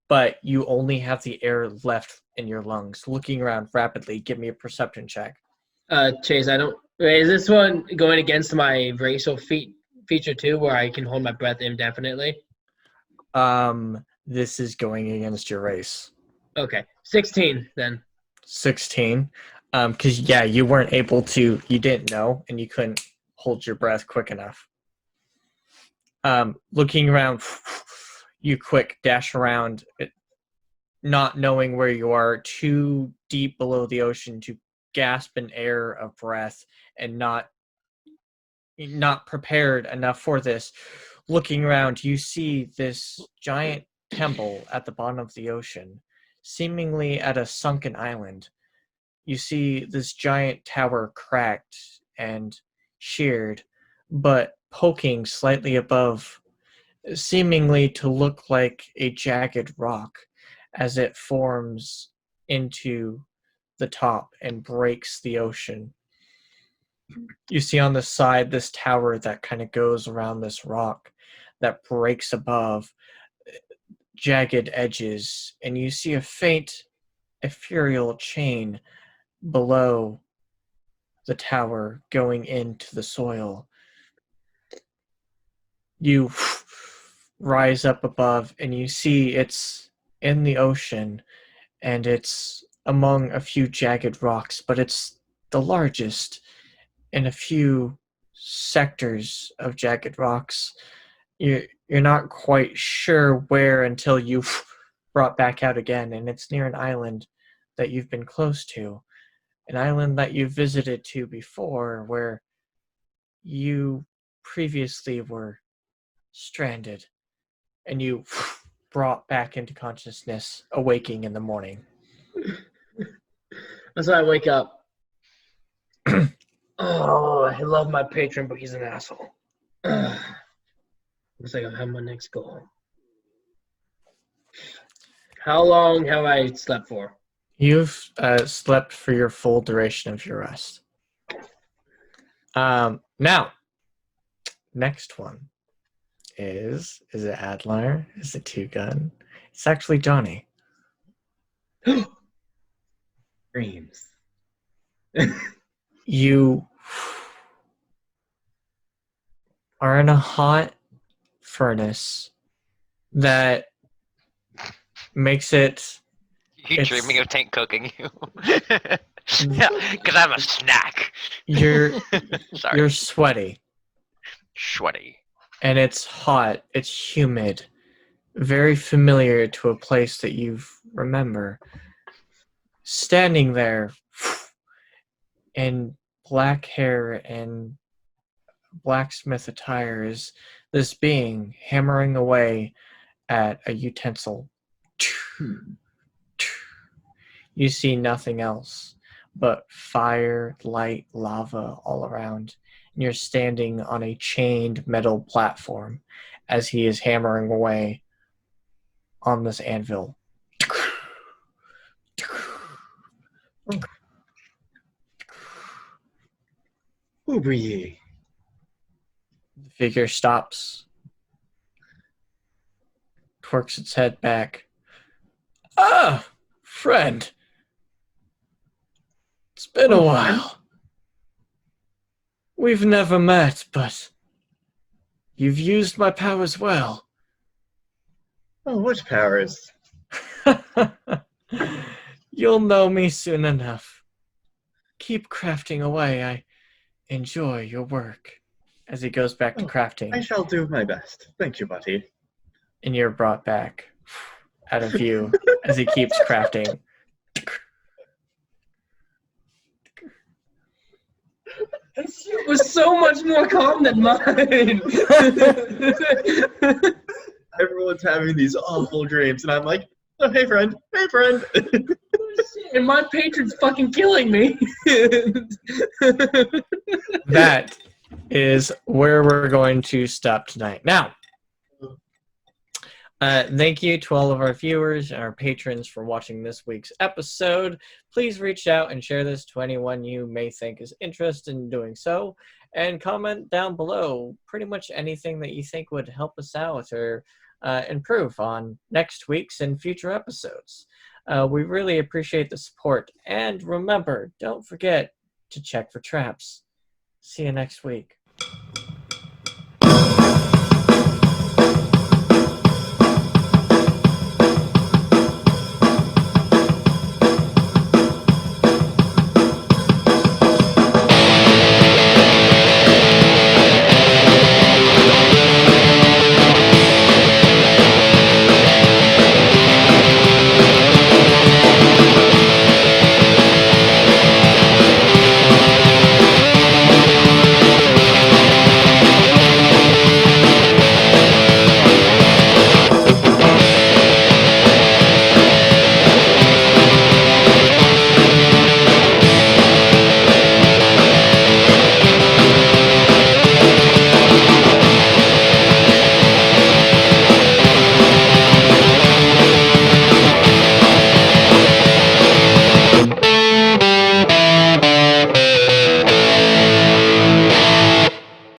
but you only have the air left in your lungs. Looking around rapidly, give me a perception check. Chase, I don't... Wait, is this one going against my racial feature too, where I can hold my breath indefinitely? This is going against your race. Okay, 16 then. 16. Because, yeah, you weren't able to, you didn't know, and you couldn't hold your breath quick enough. Looking around, you quick dash around, not knowing where you are, too deep below the ocean to gasp an air of breath, and not prepared enough for this. Looking around, you see this giant temple at the bottom of the ocean, seemingly at a sunken island. You see this giant tower cracked and sheared, but poking slightly above, seemingly to look like a jagged rock as it forms into the top and breaks the ocean. You see on the side this tower that kind of goes around this rock that breaks above, jagged edges, and you see a faint ethereal chain below the tower going into the soil. You rise up above and you see it's in the ocean, and it's among a few jagged rocks, but it's the largest in a few sectors of jagged rocks. You're not quite sure where until you brought back out again, and it's near an island that you've been close to, an island that you've visited to before, where you previously were stranded, and you brought back into consciousness, awaking in the morning. That's why I wake up. Oh, I love my patron, but he's an asshole. Looks like I have my next goal. How long have I slept for? You've slept for your full duration of your rest. Now, next one is it Adler? Is it Two Gun? It's actually Johnny. Dreams. You are in a hot furnace that makes it... You dreaming of Tank cooking you? Yeah, because I'm a snack. You're Sorry. you're sweaty. Sweaty. And it's hot. It's humid. Very familiar to a place that you remember. Standing there in black hair and blacksmith attire is this being hammering away at a utensil. You see nothing else but fire, light, lava all around. and you're standing on a chained metal platform as he is hammering away on this anvil. Who be ye? The figure stops, twerks its head back. Ah, friend. It's been a while. We've never met, but you've used my powers well. Oh, what powers? You'll know me soon enough. Keep crafting away. I enjoy your work. As he goes back to crafting. I shall do my best. Thank you, buddy. And you're brought back out of view as he keeps crafting. It was so much more calm than mine. Everyone's having these awful dreams, and I'm like, oh, hey, friend. Hey, friend. And my patron's fucking killing me. That is where we're going to stop tonight. Now, thank you to all of our viewers and our patrons for watching this week's episode. Please reach out and share this to anyone you may think is interested in doing so. And comment down below pretty much anything that you think would help us out or improve on next week's and future episodes. We really appreciate the support. And remember, don't forget to check for traps. See you next week.